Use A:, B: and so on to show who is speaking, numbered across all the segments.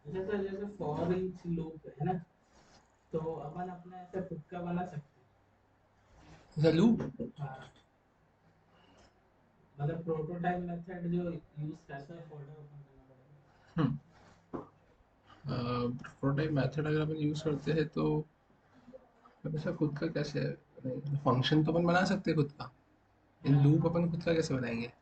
A: अच्छा सर, जैसे for each loop है ना, तो अपन अपना ऐसा खुद का बना सकते
B: अच्छा लूप।
A: हैं। हाँ, मतलब प्रोटोटाइप मेथड जो यूज करता है फोल्डर ओपन करना पड़ेगा।
B: प्रोटोटाइप मेथड अगर अपन यूज़ करते हैं तो वैसा खुद का कैसे, फंक्शन तो अपन बना सकते हैं खुद का। इन
A: हाँ,
B: लूप अपन खुद का कैसे बनाएंगे?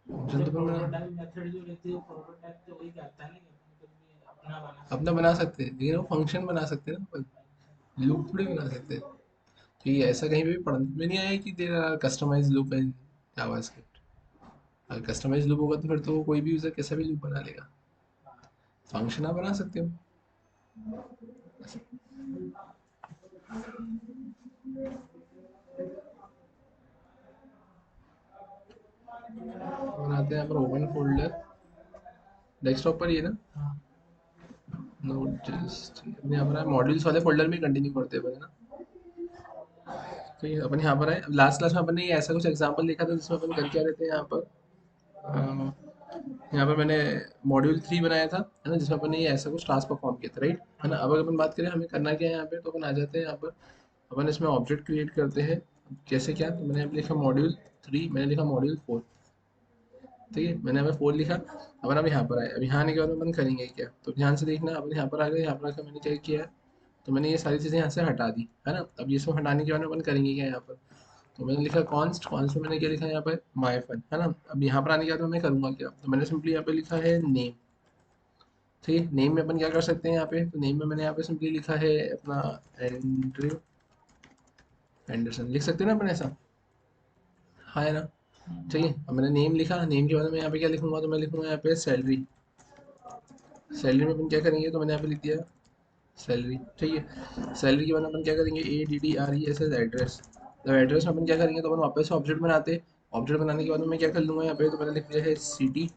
B: फंक्शन
A: जैसे
B: तो अपन बना
A: प्रोटोटाइप मेथड जो रहती है, प्रोटोटाइप तो वही करता है ना कि अपन कुछ भी अपना बना
B: अपना
A: सकते
B: बना सकते हैं, लेकिन वो फंक्शन बना सकते हैं ना अपन, लूप थोड़ी बना सकते हैं। क्योंकि ऐसा कहीं भी पढ़ने में नहीं आया कि there are customise loop in JavaScript. अगर कस्टमाइज लूप होगा तो फिर तो कोई भी यूज़र कैसा भी लूप बना लेगा। फंक्शन आप बना सकते हो। बनाते हैं यहाँ पर ओपन फोल्डर, डेस्कटॉप पर ही है ना।
A: हैं। हाँ,
B: नोट जस्ट अपने यहाँ पर मॉड्यूल्स वाले फोल्डर में कंटिन्यू करते हैं अपन, है ना। तो ये अपन यहाँ पर है, लास्ट क्लास में अपन ने ये ऐसा कुछ एग्जांपल देखा था जिसमें अपन कर क्या रहे थे यहाँ पर। यहाँ पर मैंने मॉड्यूल 3 बनाया था, है ना, जिसमें अपन ने ये ऐसा कुछ टास्क परफॉर्म किया था, राइट। है ना।
A: हाँ,
B: अब अगर अपन बात करें हमें करना क्या है यहाँ पे, तो अपन आ जाते हैं यहाँ पर, अपन इसमें ऑब्जेक्ट क्रिएट करते हैं। कैसे क्या, तो मैंने यहाँ पे लिखा मॉड्यूल 3, मैंने लिखा मॉड्यूल 4। ठीक है, मैंने यहाँ पे 4 लिखा। अपन अब यहाँ पर आए, अब यहाँ आने के बाद अपन करेंगे क्या, तो ध्यान से देखना। अपन यहाँ पर आ गए, यहाँ पर आकर मैंने क्या किया है, तो मैंने ये सारी चीज़ें यहाँ से हटा दी, है ना। अब ये सब हटाने के बाद अपन करेंगे क्या यहाँ पर, तो मैंने लिखा कॉन्स्ट, कॉन्स्ट में मैंने क्या लिखा है यहाँ पर, माय फन, है ना। अब यहाँ पर आने के बाद मैं करूँगा क्या, तो मैंने सिंपली यहाँ पे लिखा है नेम। ठीक है, नेम में अपन क्या कर सकते हैं यहाँ पे, तो नेम में मैंने यहाँ पे सिंपली लिखा है अपना एंड्रयू एंडरसन, लिख सकते हैं ना अपन ऐसा, हाँ है ना। ठीक है, अब मैंने नेम लिखा, नेम के बाद मैं यहाँ पे क्या लिखूंगा, तो मैं लिखूंगा यहाँ पे सैलरी। सैलरी में अपन क्या करेंगे, तो मैंने यहाँ पे लिख दिया सैलरी। ठीक है, सैलरी के बाद अपन क्या करेंगे, ADDRES एड्रेस। तो एड्रेस में अपन क्या करेंगे, तो अपन वापस से ऑब्जेक्ट बनाते। ऑब्जेक्ट बनाने के बाद मैं क्या कर लूँगा यहाँ पे, तो मैंने लिख दिया है सिटी।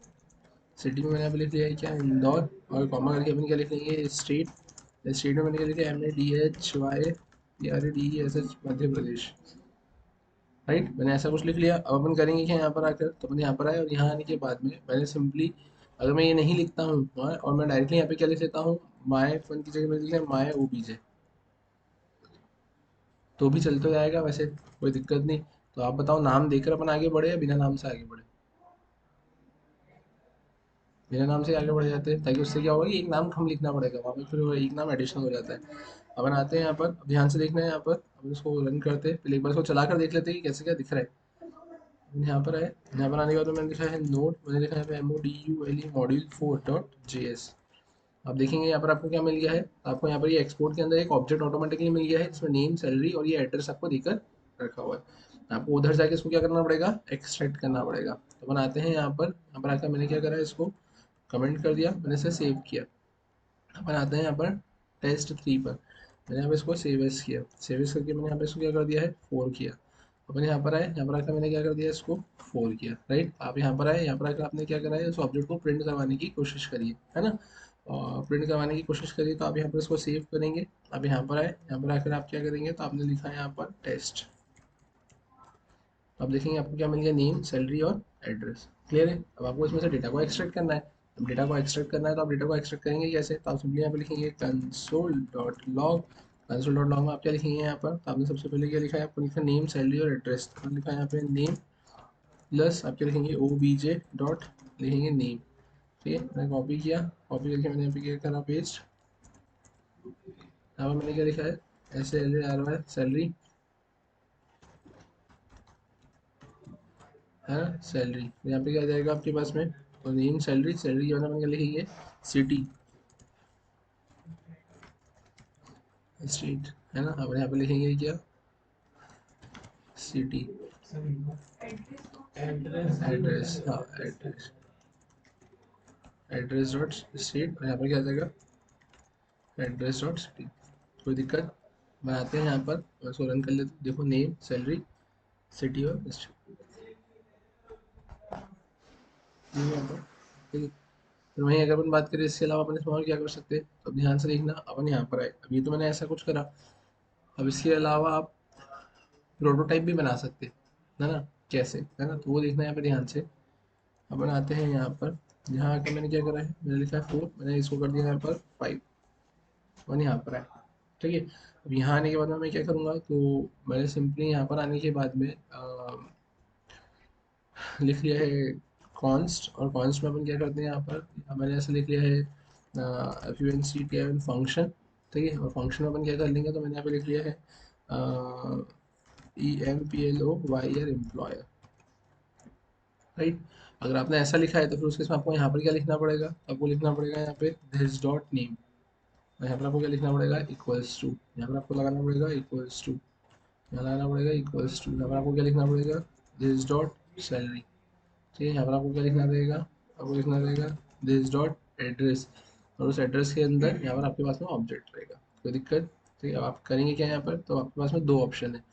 B: सिटी में मैंने यहाँ पे लिख दिया है क्या, इंदौर। और कॉमा करके अपन क्या लिख लेंगे, स्टेट। स्टेट में मैंने क्या लिखा है, MADHYPRADESH मध्य प्रदेश। राइट, मैंने ऐसा कुछ लिख लिया। अब अपन करेंगे क्या यहाँ पर आकर, तो अपन यहाँ पर आए और यहाँ आने के बाद में मैंने सिंपली, अगर मैं ये नहीं लिखता हूँ और मैं डायरेक्टली यहाँ पे क्या लिख लेता हूँ, माय फन की जगह मैंने लिखा है माय OBJ, तो भी चल तो जाएगा वैसे, कोई दिक्कत नहीं। तो आप बताओ, नाम देकर अपन आगे बढ़े या बिना नाम से आगे बढ़े। बिना नाम से आगे बढ़ जाते हैं, ताकि उससे क्या होगा कि एक नाम कम लिखना पड़ेगा वहाँ पे, फिर वो एक नाम एडिशनल हो जाता है। अपन आते हैं यहाँ पर, अब ध्यान से देखना है यहाँ पर, अपन इसको रन करते हैं, पहले एक बार इसको चला कर देख लेते हैं कि कैसे क्या दिख रहा है। यहाँ पर है, यहाँ पर आने के बाद मैंने लिखा है नोट, मैंने लिखा है यहाँ पे MODULE module4.js। आप देखेंगे यहाँ पर आपको क्या मिल गया है, आपको यहाँ पर ये एक्सपोर्ट के अंदर एक ऑब्जेक्ट ऑटोमेटिकली मिल गया है, जिसमें नेम, सैलरी और ये एड्रेस आपको देकर रखा हुआ है। आपको उधर जाके इसको क्या करना पड़ेगा, एक्सट्रैक्ट करना पड़ेगा। तो अपन आते हैं यहाँ पर आकर मैंने क्या करा, इसको कमेंट कर दिया, मैंने इसे सेव किया। अपन आते हैं यहाँ पर टेस्ट 3 पर, मैंने यहाँ पे इसको सेव एस किया, सेव एस करके मैंने यहाँ पे इसको क्या कर दिया है, 4 किया। अपन यहाँ पर आए, यहाँ पर आकर मैंने क्या कर दिया, इसको 4 किया, राइट। आप यहाँ पर आए, यहाँ पर आकर आपने क्या करा है, उस ऑब्जेक्ट को प्रिंट करवाने की कोशिश करिए, है ना। प्रिंट करवाने की कोशिश करिए, तो आप यहाँ पर इसको सेव करेंगे। अब यहाँ पर आए, यहाँ पर आकर आप क्या करेंगे, तो आपने लिखा है यहाँ पर टेस्ट। अब देखेंगे आपको क्या मिल गया, नेम, सैलरी और एड्रेस। क्लियर है। अब आपको इसमें से डेटा को एक्सट्रैक्ट करना है। अब डेटा को एक्सट्रैक्ट करना है, तो आप डेटा को एक्सट्रैक्ट करेंगे कैसे, तो आप सिंपली यहाँ पे लिखेंगे console.log। console.log में आप क्या लिखेंगे यहाँ पर, तो आपने सबसे पहले क्या लिखा है, आपको लिखा नेम, सैलरी और एड्रेस। तो लिखा है यहाँ पे नेम प्लस आप क्या लिखेंगे, OBJ डॉट लिखेंगे नेम। ठीक है, मैंने कॉपी किया, कॉपी करके मैंने यहाँ पे क्या करा, पेस्ट। यहाँ पर मैंने क्या लिखा है, SALARY सैलरी, है ना, सैलरी। यहाँ पे क्या आ जाएगा आपके पास में, तो नेम, सैलरी, सैलरी के बाद अपन क्या लिखेंगे, सिटी, स्ट्रीट, है ना। अब यहाँ पे लिखेंगे क्या, सिटी,
A: सभी एड्रेस भी लिखना
B: एड्रेस, हाँ
A: पड़ेगा किस तरह
B: एड्रेस,
A: से।
B: एड्रेस डॉट स्ट्रीट, और यहाँ पर क्या आ जाएगा, एड्रेस डॉट सिटी। कोई दिक्कत, बनाते हैं यहाँ पर, और इसको रन कर लेते हैं। देखो नेम, सैलरी, सिटी और स्ट्रीट, ये यहाँ पर। ठीक है, फिर वहीं अगर अपन बात करें इसके अलावा अपन इसमें और क्या कर सकते हैं, तो अब ध्यान से देखना, अपन यहाँ पर आए, अब ये तो मैंने ऐसा कुछ करा। अब इसके अलावा आप प्रोटोटाइप भी बना सकते हैं, है ना। कैसे, है ना, तो वो देखना है यहाँ पे ध्यान से। अपन आते हैं यहाँ पर, यहाँ आकर मैंने क्या करा है, मैंने लिखा है 4, मैंने इसको कर दिया यहाँ पर 5, 1 यहाँ पर है। ठीक है, अब यहाँ आने के बाद में मैं क्या करूँगा, तो मैंने सिंपली यहाँ पर आने के बाद में लिख लिया है कॉन्स्ट, और कॉन्स्ट में अपन क्या करते हैं यहाँ पर, मैंने ऐसे लिख लिया है functn फंक्शन। ठीक है, और फंक्शन में अपन क्या कर लेंगे, तो मैंने यहाँ पे लिख लिया है employer एम्प्लॉयर, राइट। अगर आपने ऐसा लिखा है तो फिर उसके इसमें आपको यहाँ पर क्या लिखना पड़ेगा, आपको लिखना पड़ेगा यहाँ पे दिस डॉट नेम, और यहाँ पर आपको क्या लिखना पड़ेगा, इक्वल्स टू, यहाँ पर आपको लगाना पड़ेगा इक्वल्स टू, यहाँ लगाना पड़ेगा इक्वल्स टू, यहाँ पर आपको क्या लिखना पड़ेगा, दिस डॉट सैलरी। ठीक है, यहाँ पर आपको क्या लिखना रहेगा, आपको लिखना रहेगा दिस डॉट एड्रेस, और उस एड्रेस के अंदर यहाँ पर आपके पास में ऑब्जेक्ट रहेगा, कोई दिक्कत। ठीक है, अब आप करेंगे क्या यहाँ पर, तो आपके पास में दो ऑप्शन है।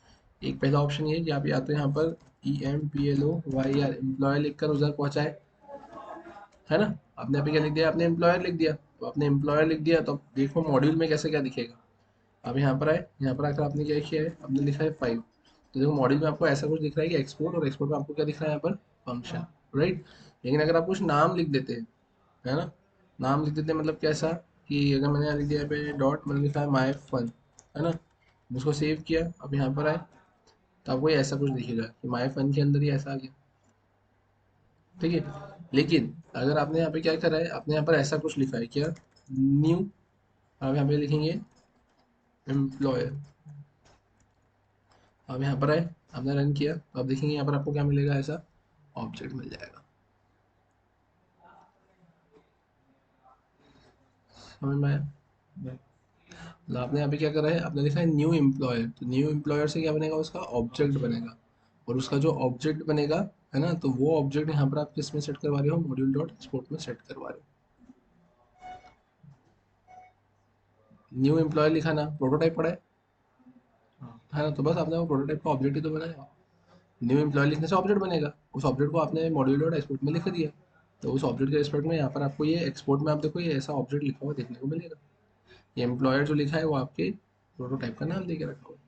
B: एक पहला ऑप्शन ये कि आप या तो यहाँ पर EMPLOYER एम्प्लॉयर लिख कर उधर पहुँचाए, है ना। आपने अभी क्या लिख दिया, आपने एम्प्लॉयर लिख दिया, तो आपने एम्प्लॉयर लिख दिया, तो अब देखो मॉड्यूल में कैसे क्या दिखेगा। अब यहाँ पर आए, यहाँ पर आकर आपने क्या किया है, आपने लिखा है 5, तो देखो मॉड्यूल में आपको ऐसा कुछ दिख रहा है कि एक्सपोर्ट, और एक्सपोर्ट में आपको क्या दिख रहा है यहाँ पर, फंक्शन, राइट। लेकिन अगर आप कुछ नाम लिख देते हैं, है ना, नाम लिख देते हैं मतलब कैसा, कि अगर मैंने यहाँ लिख दिया पे डॉट, मैंने लिखा है माई फन, है ना, उसको सेव किया, अब यहाँ पर आए तो आपको ये ऐसा कुछ दिखेगा कि माई फन के अंदर ही ऐसा आ गया। ठीक है, लेकिन अगर आपने यहाँ पे क्या करा है, आपने यहाँ पर ऐसा कुछ लिखा है क्या, न्यू, आप यहाँ पे लिखेंगे एम्प्लॉयर, आप यहाँ पर आए, आपने रन किया, तो आप देखेंगे यहाँ पर आपको क्या मिलेगा, ऐसा ऑब्जेक्ट मिल जाएगा। समझ में आया, मतलब आपने यहाँ पे क्या करा है, आपने लिखा है न्यू एम्प्लॉयर, तो न्यू एम्प्लॉयर से क्या बनेगा, उसका ऑब्जेक्ट बनेगा, और उसका जो ऑब्जेक्ट बनेगा, है ना, तो वो ऑब्जेक्ट यहाँ पर आप किस में सेट करवा रहे हो, मॉड्यूल डॉट एक्सपोर्ट में सेट करवा रहे हो। न्यू एम्प्लॉयर लिखा ना, प्रोटोटाइप पड़ा है ना, तो बस आपने वो प्रोटोटाइप का ऑब्जेक्ट ही तो बनाया। न्यू एम्प्लॉय लिखने से ऑब्जेक्ट बनेगा, उस ऑब्जेक्ट को आपने मॉड्यूल डॉट एक्सपोर्ट में लिख दिया, तो उस ऑब्जेक्ट के रिस्पेक्ट में यहाँ पर आपको ये एक्सपोर्ट में आप देखो ये ऐसा ऑब्जेक्ट लिखा हुआ देखने को मिलेगा। ये एम्प्लॉयर जो लिखा है वो आपके प्रोटोटाइप का नाम दे के रखा हुआ है।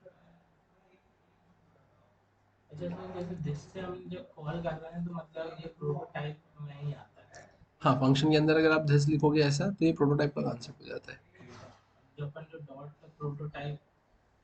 A: अच्छा, तो जैसे दिस से हम जब कॉल कर रहे हैं तो मतलब ये प्रोटोटाइप में ही आता है।
B: हाँ, फंक्शन के अंदर अगर आप दिस लिखोगे ऐसा, तो ये प्रोटोटाइप का कॉन्सेप्ट हो जाता है।
A: जो अपन जो डॉट प्रोटोटाइप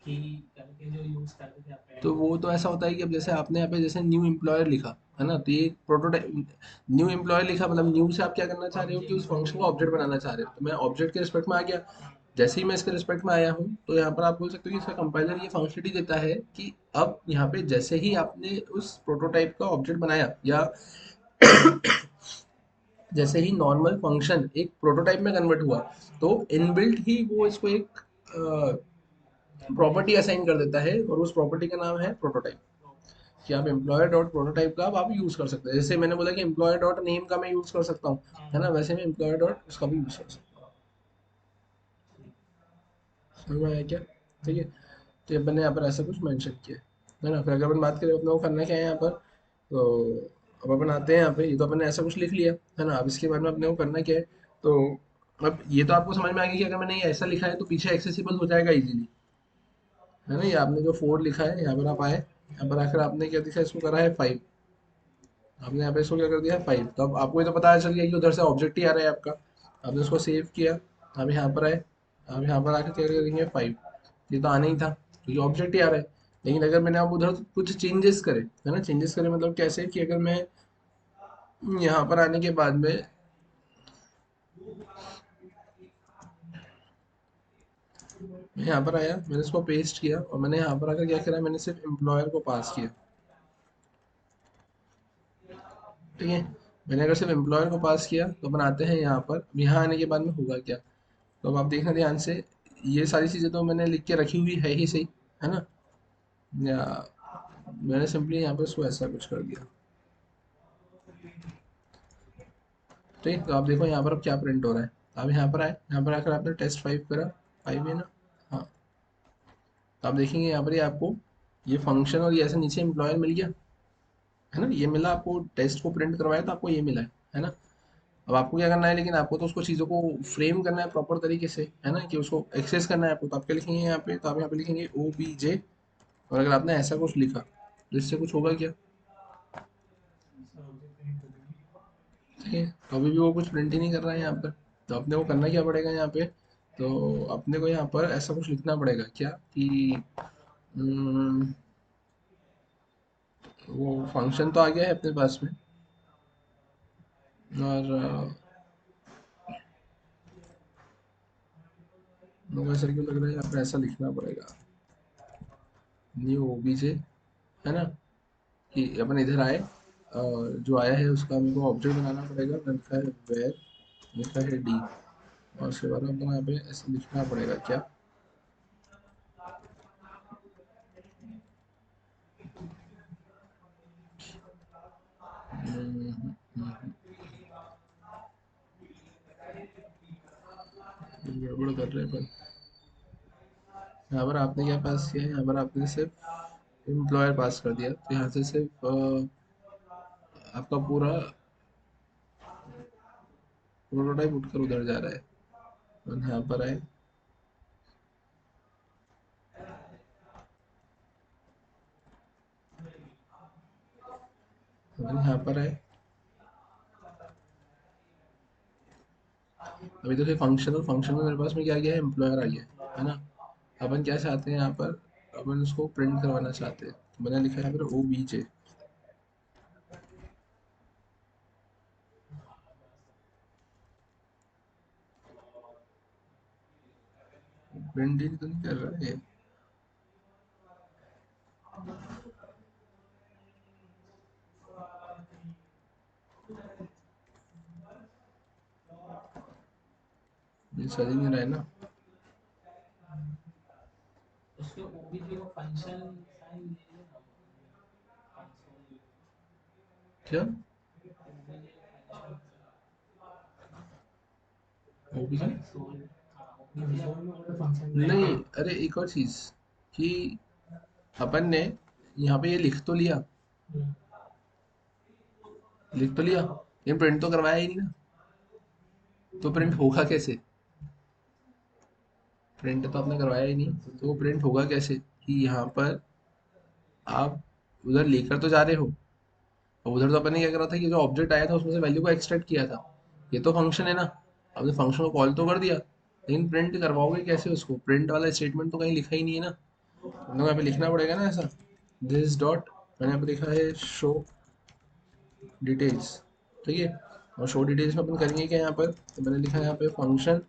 A: की करके जो यूज करते थे
B: तो
A: अपेंड
B: वो तो ऐसा होता है कि अब जैसे आपने यहाँ पे जैसे न्यू एम्प्लॉयर लिखा, है ना, तो ये प्रोटोटाइप, न्यू एम्प्लॉयर लिखा मतलब न्यू से आप क्या करना चाह रहे हो, कि उस फंक्शन का ऑब्जेक्ट बनाना चाह रहे हो, तो मैं ऑब्जेक्ट के रिस्पेक्ट में आ गया। जैसे ही मैं इसके रिस्पेक्ट में आया हूँ, तो यहाँ पर आप बोल सकते हो कि इसका कंपाइलर ये फंक्शनलिटी देता है कि अब यहाँ पे जैसे ही आपने उस प्रोटोटाइप का ऑब्जेक्ट बनाया, या जैसे ही नॉर्मल फंक्शन एक प्रोटोटाइप में कन्वर्ट हुआ, तो इनबिल्ट ही वो इसको एक प्रॉपर्टी असाइन कर देता है, और उस प्रॉपर्टी का नाम है प्रोटोटाइप। कि आप एम्प्लॉयर डॉट प्रोटोटाइप का अब आप यूज कर सकते हैं, जैसे मैंने बोला कि एम्प्लॉयर डॉट नेम का मैं यूज कर सकता हूँ, है ना, वैसे मैं एम्प्लॉयर डॉट उसका भी यूज कर सकता हूँ। समझ में आया क्या। ठीक है, तो ये मैंने यहाँ पर ऐसा कुछ मेंशन किया है ना। फिर अगर अपन बात करें अपने को करना क्या है यहाँ पर, तो अब अपन आते हैं यहाँ पे, ये तो अपन ने ऐसा कुछ लिख लिया, है ना। अब इसके बाद में अपने को करना क्या है, तो अब ये तो आपको समझ में आ गया कि अगर मैंने ये ऐसा लिखा है तो पीछे एक्सेसिबल हो जाएगा इजीली, है ना। ये आपने जो 4 लिखा है, यहाँ पर आप आए, यहाँ पर आकर आपने क्या दिखा, इसको करा है 5, आपने यहाँ पे इसको क्या कर दिया है 5, तो अब आपको ये तो पता चल गया कि उधर से ऑब्जेक्ट ही आ रहा है आपका। आपने उसको सेव किया, अब यहाँ पर आए, अब यहाँ पर आकर क्या करेंगे 5, ये तो आना ही था क्योंकि ऑब्जेक्ट ही आ रहा है। लेकिन अगर मैंने अब उधर कुछ चेंजेस करे, है ना, चेंजेस करे मतलब कैसे, कि अगर मैं यहाँ पर आने के बाद में, मैं यहाँ पर आया, मैंने इसको पेस्ट किया, और मैंने यहाँ पर आकर क्या करा, मैंने सिर्फ एम्प्लॉयर को पास किया। ठीक है, मैंने अगर सिर्फ एम्प्लॉयर को पास किया, तो अपन आते हैं यहाँ पर, अब यहाँ आने के बाद में होगा क्या, तो अब आप देखना ध्यान से, ये सारी चीज़ें तो मैंने लिख के रखी हुई है ही सही, है ना, या मैंने सिंपली यहाँ पे उसको ऐसा कुछ कर दिया। ठीक, तो आप देखो यहाँ पर अब क्या प्रिंट हो रहा है। आप यहाँ पर आए, यहाँ पर आकर आपने टेस्ट 5 करा, 5 है ना, हाँ, तो आप देखेंगे यहाँ पर ये आपको ये फंक्शन और ये ऐसे नीचे एम्प्लॉयर मिल गया, है ना, ये मिला आपको, टेस्ट को प्रिंट करवाया तो आपको ये मिला है ना। अब आपको क्या करना है, लेकिन आपको तो उसको चीज़ों को फ्रेम करना है प्रॉपर तरीके से, है ना, कि उसको एक्सेस करना है आपको, तो आप क्या लिखेंगे यहाँ पे, तो आप यहाँ पे लिखेंगे OBJ, और अगर आपने ऐसा कुछ लिखा तो इससे कुछ होगा क्या, ठीक है, तो अभी भी वो कुछ प्रिंट ही नहीं कर रहा है यहाँ पर। तो अपने को करना क्या पड़ेगा यहाँ पे, तो अपने को यहाँ पर ऐसा कुछ लिखना पड़ेगा क्या कि हम्म, वो फंक्शन तो आ गया है अपने पास में, और मेरे को ऐसा क्यों लग रहा है यहाँ पर ऐसा लिखना पड़ेगा, न्यू ओबीजे, है ना, कि अपन इधर आए, जो आया है उसका मेरे को ऑब्जेक्ट बनाना पड़ेगा। मैंने लिखा है वेयर, लिखा है डी, और उसके बाद अपना यहाँ पे ऐसे लिखना पड़ेगा क्या, गड़बड़ कर रहे हैं पर यहाँ पर आपने क्या पास किया है, यहाँ पर आपने सिर्फ एम्प्लॉयर पास कर दिया, तो यहाँ से सिर्फ आपका पूरा प्रोटोटाइप उठकर उधर जा रहा है। और यहाँ पर आए, और यहाँ पर आए, अभी देखिए फंक्शन, और फंक्शन में मेरे पास में क्या गया है, एम्प्लॉयर आ गया है ना। अपन क्या चाहते हैं यहाँ पर, अपन उसको प्रिंट करवाना चाहते हैं, तो मैंने लिखा है यहाँ पर ओ बी जे। प्रिंट ही तो नहीं कर रहा है, ये चल ही नहीं रहा है ना।
A: उसके ओबीजे को फंक्शन साइन ले लेना, कंसोल
B: क्या
A: OBJ function
B: O B J,
A: console, हाँ ओबीजे में कोई फंक्शन
B: नहीं,
A: नहीं।
B: अरे एक और चीज कि अपन ने यहाँ पे ये लिख तो लिया, लिख तो लिया, लेकिन प्रिंट तो करवाया ही नहीं ना, तो प्रिंट होगा कैसे, प्रिंट तो आपने करवाया ही नहीं, तो वो प्रिंट होगा कैसे कि यहाँ पर आप उधर लेकर तो जा रहे हो, और उधर तो अपन ने क्या करा था कि जो ऑब्जेक्ट आया था उसमें से वैल्यू को एक्सट्रैक्ट किया था, ये तो फंक्शन है ना, आपने फंक्शन को कॉल तो कर दिया, लेकिन प्रिंट करवाओगे कैसे उसको, प्रिंट वाला स्टेटमेंट तो कहीं लिखा ही नहीं है ना, मतलब यहाँ पे लिखना पड़ेगा ना ऐसा, दिस डॉट, मैंने यहाँ पे लिखा है शो डिटेल्स, ठीक है, और शो डिटेल्स में अपन करेंगे क्या यहाँ पर, तो मैंने लिखा है यहाँ पे फंक्शन,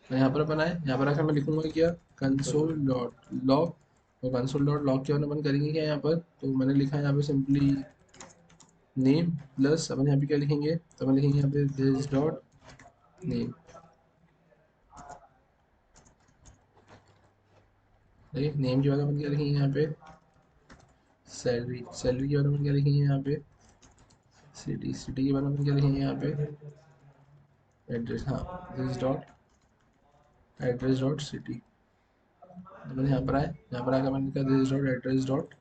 B: यहाँ पर अपन आए, यहाँ पर आकर मैं लिखूंगा क्या, कंसोल डॉट लॉग, और कंसोल डॉट लॉग के बाद अपन करेंगे क्या यहाँ पर, तो मैंने लिखा है यहाँ पे सिंपली नेम प्लस, अपन यहाँ पे क्या लिखेंगे, तो अपन लिखेंगे यहाँ पे दिस डॉट नेम, ठीक है, नेम के बाद अपन क्या लिखेंगे यहाँ पे सैलरी, सैलरी के बाद अपन क्या लिखेंगे यहाँ पे सिटी, सिटी के बाद अपन क्या लिखेंगे यहाँ पे एड्रेस, हाँ this dot address dot city, मैंने यहाँ पर आए, यहाँ पर आकर मैंने लिखा this dot address dot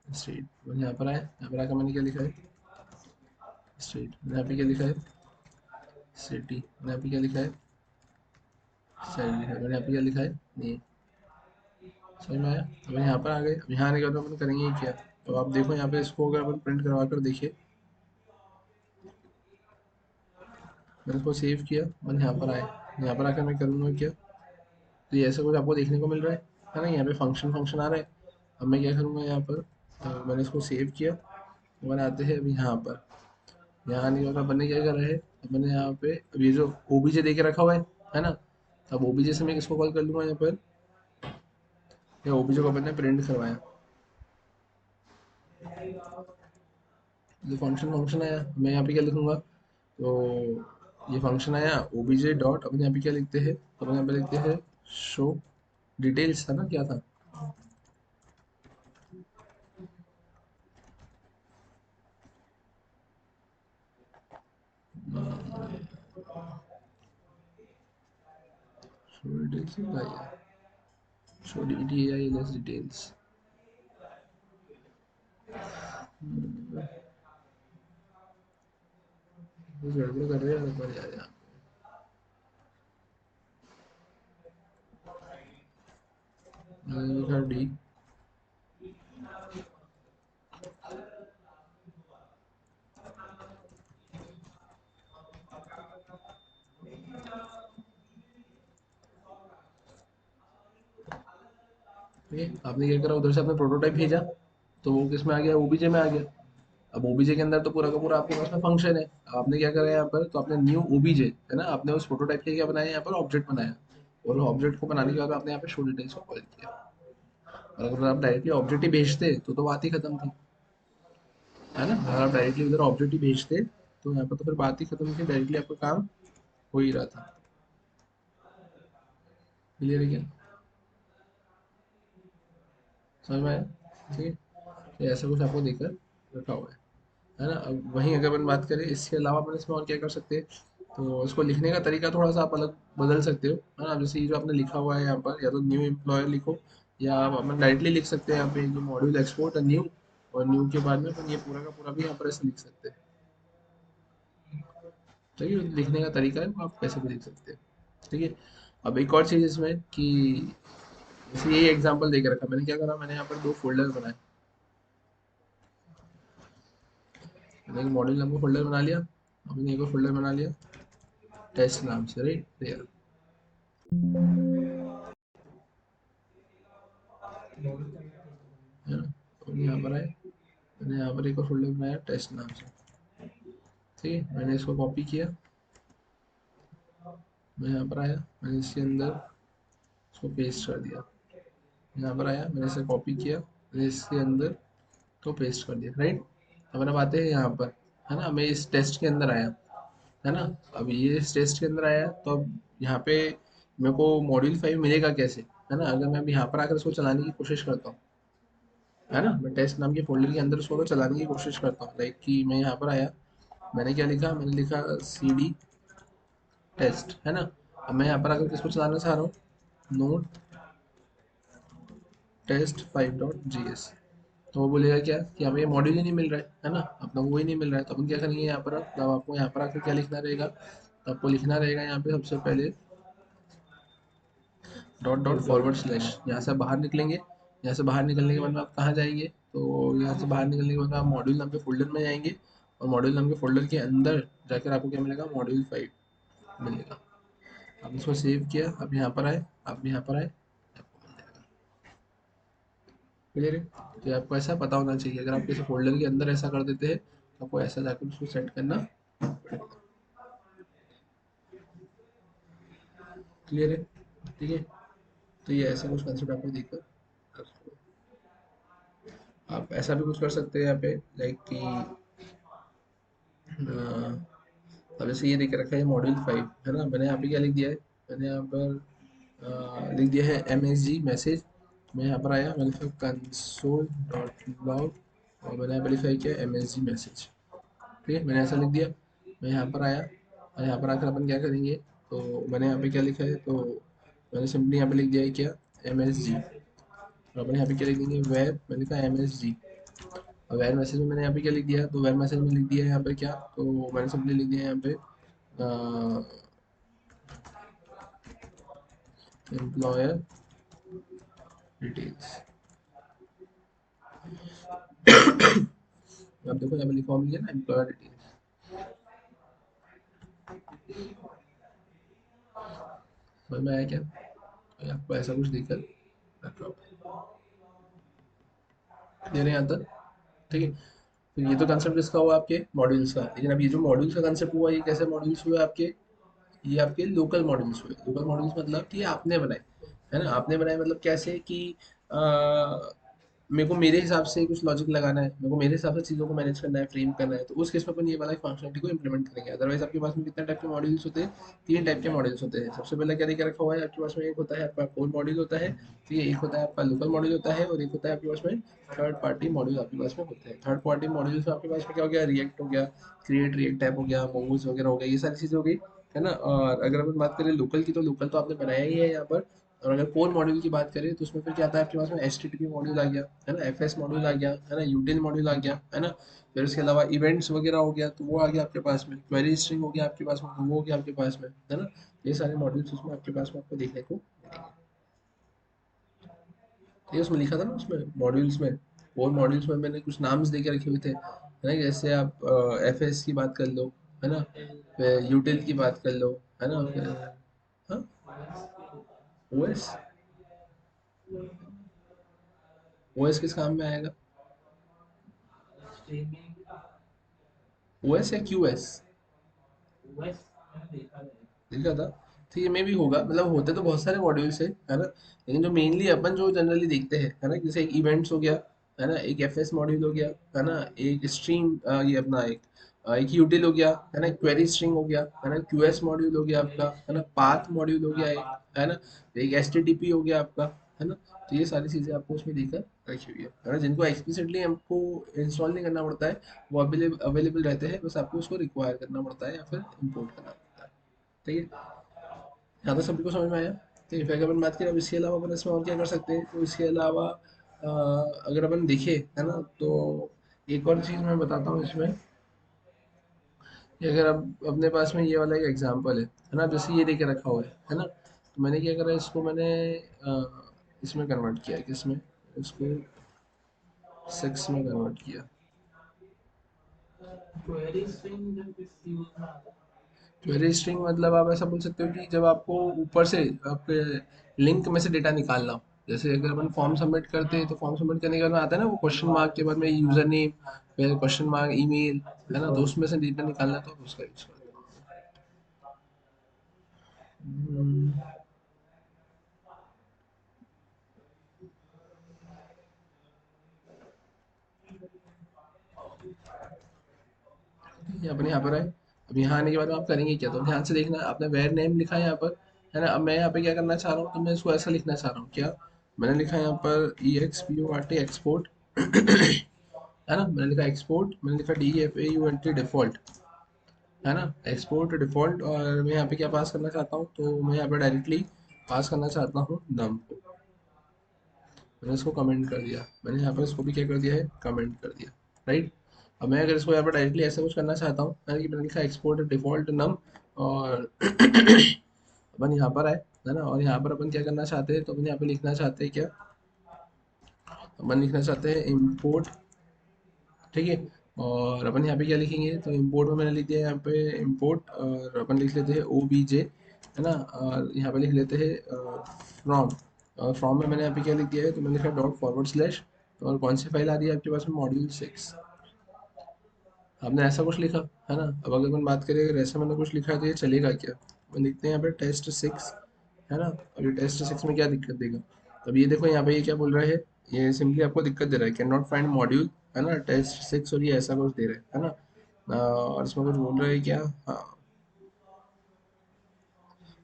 B: street, मैंने यहाँ पर आए, यहाँ पर आकर मैंने क्या लिखा है स्ट्रीट, मैंने यहाँ पे क्या लिखा है सिटी, मैंने यहाँ पे क्या लिखा है सैलरी, मैंने यहाँ पे क्या लिखा है नेम, समझ में आया। अब यहाँ पर आ गए, अब यहाँ आने के बाद अपन करेंगे क्या, तो आप देखो यहाँ पे इसको अगर अपन प्रिंट करवा कर देखिए, मैंने इसको सेव किया, मैंने यहाँ पर आए, यहाँ पर आकर मैं करूँगा क्या, तो ये ऐसा कुछ आपको देखने को मिल रहा है ना, यहाँ पे फंक्शन फंक्शन आ रहा है। अब मैं क्या करूँगा यहाँ पर, मैंने इसको सेव किया, अपन आते हैं अभी यहाँ पर, यहाँ आने के बाद अपन ने क्या करा है, अपन ने यहाँ पे अब ये जो ओबीजे दे के रखा हुआ है ना, अब ओबीजे से मैं किसको कॉल कर लूँगा यहाँ पर, या ओबीजे को अपन ने प्रिंट करवाया, जो फंक्शन फंक्शन आया, मैं यहाँ पे क्या लिखूंगा, तो ये फंक्शन आया ओबीजे डॉट, अपन यहाँ पे क्या लिखते हैं, अपन यहाँ पे लिखते हैं शो डिटेल्स, था ना क्या था, शो डिटेल्स आया, शो डिटेल्स डिटेल्स, कुछ गड़बड़ कर रहे हैं यार, पर यार यहाँ मैंने लिखा डी, ठीक है, आपने क्या करा, उधर से आपने प्रोटोटाइप भेजा, तो वो किस में आ गया, ओबीजे में आ गया। अब ओबीजे के अंदर तो पूरा का पूरा आपके पास में फंक्शन है। अब आपने क्या करा यहाँ पर, तो आपने न्यू ओबीजे है ना, आपने उस प्रोटोटाइप के क्या बनाया, यहाँ पर ऑब्जेक्ट बनाया, और ऑब्जेक्ट को बनाने के बाद आपने यहाँ पे शो डिटेल्स को कॉल किया। और अगर आप डायरेक्टली ऑब्जेक्ट ही भेजते तो बात ही खत्म थी, है ना। अगर आप डायरेक्टली उधर ऑब्जेक्ट ही भेजते तो यहाँ पर तो फिर बात ही खत्म थी, डायरेक्टली आपका काम हो ही रहा था। क्लियर है क्या, समझ में आया। ठीक है, तो ऐसा कुछ आपको देकर रखा हुआ है ना। अब वहीं अगर अपन बात करें, इसके अलावा अपन इसमें और क्या कर सकते हैं, तो इसको लिखने का तरीका थोड़ा सा आप अलग बदल सकते हो, है ना। जैसे ये जो आपने लिखा हुआ है यहाँ पर, या तो न्यू एम्प्लॉयर लिखो, या आप अपन डायरेक्टली लिख सकते हैं यहाँ पे, जो मॉड्यूल एक्सपोर्ट है न्यू, और न्यू के बाद में अपन ये पूरा का पूरा भी यहाँ पर ऐसे लिख सकते हैं। ठीक है, लिखने का तरीका है वो आप कैसे भी लिख सकते हैं। ठीक है, अब एक और चीज़ इसमें कि जैसे ये एग्जांपल दे के रखा, मैंने क्या करा, मैंने यहाँ पर दो फोल्डर बनाए। मैंने एक मॉड्यूल नाम का फोल्डर बना लिया, मैंने एक और फोल्डर बना लिया टेस्ट नाम से, राइट। है ना, तो यहाँ पर आए, मैंने यहाँ पर एक और फोल्डर बनाया टेस्ट नाम से। ठीक है, मैंने इसको कॉपी किया, मैं यहाँ पर आया, मैंने इसके अंदर इसको पेस्ट कर दिया। यहाँ पर आया, मैंने इसे कॉपी किया, मैंने इसके अंदर तो पेस्ट कर दिया, राइट। अब अब आते हैं यहाँ पर, है ना, मैं इस टेस्ट के अंदर आया, है ना। अब ये इस टेस्ट के अंदर आया, तो अब यहाँ पे मेरे को मॉड्यूल 5 मिलेगा कैसे, है ना। अगर मैं अब यहाँ पर आकर इसको चलाने की कोशिश करता हूँ, है ना, मैं टेस्ट नाम के फोल्डर के अंदर उसको अगर चलाने की कोशिश करता हूँ, लाइक कि मैं यहाँ पर आया, मैंने क्या लिखा, मैंने लिखा cd टेस्ट, है ना। अब मैं यहाँ पर आकर किसको चलाना चाह रहा हूँ, नोट टेस्ट 5.js, तो वो बोलेगा क्या कि हमें ये मॉड्यूल ही नहीं मिल रहा है ना, अपना वो ही नहीं मिल रहा है। तो अपन क्या करेंगे यहाँ पर, अब आपको यहाँ पर आकर क्या लिखना रहेगा, तो आपको लिखना रहेगा यहाँ पे सबसे पहले डॉट डॉट फॉरवर्ड स्लैश, यहाँ से बाहर निकलेंगे। यहाँ से बाहर निकलने के बाद में आप कहाँ जाएंगे, तो यहाँ से बाहर निकलने के बाद आप मॉड्यूल नाम के फोल्डर में जाएंगे, और मॉड्यूल नाम के फोल्डर के अंदर जाकर आपको क्या मिलेगा, मॉड्यूल 5 मिलेगा। आप इसको सेव किया, आप यहाँ पर आए, आप यहाँ पर आए, क्लियर है। तो ये आपको ऐसा पता होना चाहिए, अगर आप किसी फोल्डर के अंदर ऐसा कर देते हैं तो आपको ऐसा जाकर उसको सेट करना। क्लियर है, ठीक है। तो ये ऐसा कुछ कंसेप्ट आपको देखकर आप ऐसा भी कुछ कर सकते हैं यहाँ पे, लाइक कि अब जैसे ये देख रखा है मॉड्यूल 5, है ना। मैंने यहाँ पे क्या लिख दिया है, मैंने यहाँ पर लिख दिया है MSG मैसेज। मैं यहाँ पर आया, मैंने लिखा कंसोल डॉट लॉग, और मैंने यहाँ पर लिखा है क्या, MSG मैसेज। ठीक है, मैंने ऐसा लिख दिया। मैं यहाँ पर आया, और यहाँ पर आकर अपन क्या करेंगे, तो मैंने यहाँ पे क्या लिखा है, तो मैंने सिंपली यहाँ पे लिख दिया है क्या, MSG। और अपन यहाँ पे क्या लिख देंगे, वेब, मैंने लिखा MSG। और वेर मैसेज में मैंने यहाँ पे क्या लिख दिया, तो वेर मैसेज में लिख दिया है यहाँ पे क्या, तो मैंने सिंपली लिख दिया है यहाँ पे एम्प्लॉयर डिटेल्स। अब देखो यहाँ पे लिखा हुआ मिल गया ना, एम्प्लॉयर डिटेल्स। समझ में आया क्या, तो आपको ऐसा कुछ देकर रखा हुआ दे रहे हैं यहाँ तक। ठीक है, फिर ये तो कंसेप्ट इसका हुआ आपके मॉड्यूल्स का, लेकिन अब ये जो मॉड्यूल्स का कंसेप्ट हुआ, ये कैसे मॉड्यूल्स हुए आपके, ये आपके लोकल मॉड्यूल्स हुए। लोकल मॉड्यूल्स मतलब कि ये आपने बनाए, है ना। आपने बनाए मतलब कैसे कि मेरे को मेरे हिसाब से कुछ लॉजिक लगाना है, मेरे को मेरे हिसाब से चीज़ों को मैनेज करना है, फ्रेम करना है, तो उस केस में अपन ये वाला फंक्शनलिटी को इंप्लीमेंट करेंगे। अदरवाइज आपके पास में कितने टाइप के मॉड्यूल्स होते हैं, 3 टाइप के मॉड्यूल्स होते हैं। सबसे पहले क्या देखा रखा हुआ है आपके पास में, एक होता है आपका कोर मॉड्यूल होता है, ठीक है, एक होता है आपका लोकल मॉड्यूल होता है, और एक होता है आपके पास में थर्ड पार्टी मॉड्यूल आपके पास में होते हैं। थर्ड पार्टी मॉड्यूल्स में आपके पास में क्या हो गया, रिएक्ट हो गया, क्रिएट रिएक्ट टाइप हो गया, मोमोज वगैरह हो गया, ये सारी चीज़ें हो गई, है ना। और अगर अपन बात करें लोकल की, तो लोकल तो आपने बनाया ही है यहाँ पर। और अगर कोर मॉड्यूल की बात करें तो उसमें फिर क्या आता है आपके पास में, HTTP मॉड्यूल आ गया, है ना, FS मॉड्यूल आ गया, है ना, यूटिल मॉड्यूल आ गया, है ना। फिर उसके अलावा इवेंट्स वगैरह हो गया, तो वो आ गया आपके पास में, क्वेरी स्ट्रिंग हो गया आपके पास में, तो वो हो गया आपके पास में, है ना। ये सारे मॉड्यूल्स उसमें आपके पास में आपको देखने को मिलेंगे। ये उसमें लिखा था ना, उसमें मॉड्यूल्स में, कोर मॉड्यूल्स में मैंने कुछ नाम्स दे के रखे हुए थे, है ना। जैसे आप FS की बात कर लो, है ना, फिर यूटिल की बात कर लो, है ना, फिर हाँ, OS, ओएस किस काम में आएगा?
A: स्ट्रीमिंग
B: ओएस या क्यूएस?
A: ओएस मैंने देखा है।
B: देखा था। तो ये में भी होगा, मतलब होते तो बहुत सारे मॉड्यूल्स है ना, लेकिन जो मेनली अपन जो जनरली देखते हैं है ना, जैसे एक इवेंट्स हो गया, है ना, एक एफएस मॉड्यूल हो गया, है ना, एक स्ट्रीम, ये अपना एक यूटिल हो गया, है ना, क्वेरी स्ट्रिंग हो गया, है ना, क्यूएस मॉड्यूल हो गया आपका, है ना, पाथ मॉड्यूल हो गया एक, है ना, एक एचटीटीपी हो गया आपका, है ना। तो ये सारी चीजें आपको उसमें देकर रखी हुई है ना, जिनको एक्सप्लिसिटली हमको इंस्टॉल नहीं करना पड़ता है, वो अवेलेबल रहते हैं, बस आपको उसको रिक्वायर करना पड़ता है या फिर इम्पोर्ट करना पड़ता है। ठीक है, यहाँ तो सभी को समझ में आया। ठीक है, फिर अगर अपन बात करें अब इसके अलावा अपन इसमें और क्या कर सकते हैं, तो इसके अलावा अगर अपन देखें, है ना, तो एक और चीज़ मैं बताता हूँ इसमें, कि अगर अब अपने पास में ये वाला एक एग्जांपल है ना, जैसे ये देके रखा हुआ है ना, तो मैंने क्या करा, इसको मैंने इसमें कन्वर्ट किया, किसमें, इसको सिक्स में कन्वर्ट किया।
A: क्वेरी स्ट्रिंग जब किस यूज में आता है?
B: क्वेरी स्ट्रिंग मतलब आप ऐसा बोल सकते हो कि जब आपको ऊपर से आपके लिंक में से डेटा निकालना हो, जैसे अगर अपन फॉर्म सबमिट करते हैं, तो फॉर्म सबमिट करने के बाद में आता है ना वो क्वेश्चन मार्क के बाद में यूजर नेम, फिर क्वेश्चन मार्क ईमेल,
A: अच्छा
B: है ना, तो
A: सॉरी।
B: उसमें से डेटा निकालना, तो उसका यूज करते हैं। ये अपन यहाँ पर है। अब यहाँ आने के बाद में आप करेंगे क्या, तो ध्यान से देखना, आपने वेर नेम लिखा है यहाँ पर, है ना। अब मैं यहाँ पे क्या करना चाह रहा हूँ, तो मैं इसको ऐसा लिखना चाह रहा हूँ क्या, मैंने लिखा है यहाँ पर E X P U R T export, है ना, मैंने लिखा एक्सपोर्ट, मैंने लिखा D F A U N T default, है ना, एक्सपोर्ट डिफॉल्ट, और मैं यहाँ पे क्या पास करना चाहता हूँ, तो मैं यहाँ पे डायरेक्टली पास करना चाहता हूँ नम को। मैंने इसको कमेंट कर दिया, मैंने यहाँ पर इसको भी क्या कर दिया है, कमेंट कर दिया, राइट। अब मैं अगर इसको यहाँ पर डायरेक्टली ऐसा कुछ करना चाहता हूँ, मैंने लिखा एक्सपोर्ट डिफॉल्ट नम, और अपन यहाँ पर आए, है ना, और यहाँ पर अपन क्या करना चाहते हैं, तो अपन यहाँ पे लिखना चाहते हैं क्या, अपन लिखना चाहते हैं इम्पोर्ट, ठीक है। और अपन यहाँ पे क्या लिखेंगे, तो इम्पोर्ट में मैंने लिख दिया यहाँ पे इम्पोर्ट, और अपन लिख लेते हैं ओ बी जे, है ना, और यहाँ पे लिख लेते हैं फ्रॉम, और फ्रॉम में मैंने यहाँ पे क्या लिख दिया है, तो मैंने लिखा डॉट फॉरवर्ड स्लैश, और कौन सी फाइल आ रही है आपके पास में, मॉड्यूल 6। आपने ऐसा कुछ लिखा, है ना। अब अगर अपन बात करें, अगर ऐसा मैंने कुछ लिखा है तो ये चलेगा क्या, अपन लिखते हैं यहाँ पे टेस्ट 6, है ना। अब ये टेस्ट 6 में क्या दिक्कत देगा, अब ये देखो यहाँ पे ये क्या बोल रहा है, ये सिंपली आपको दिक्कत दे रहा है, कैन नॉट फाइंड मॉड्यूल, है ना, टेस्ट 6, और ये ऐसा कुछ दे रहा है ना। और इसमें कुछ बोल रहा है क्या, हाँ,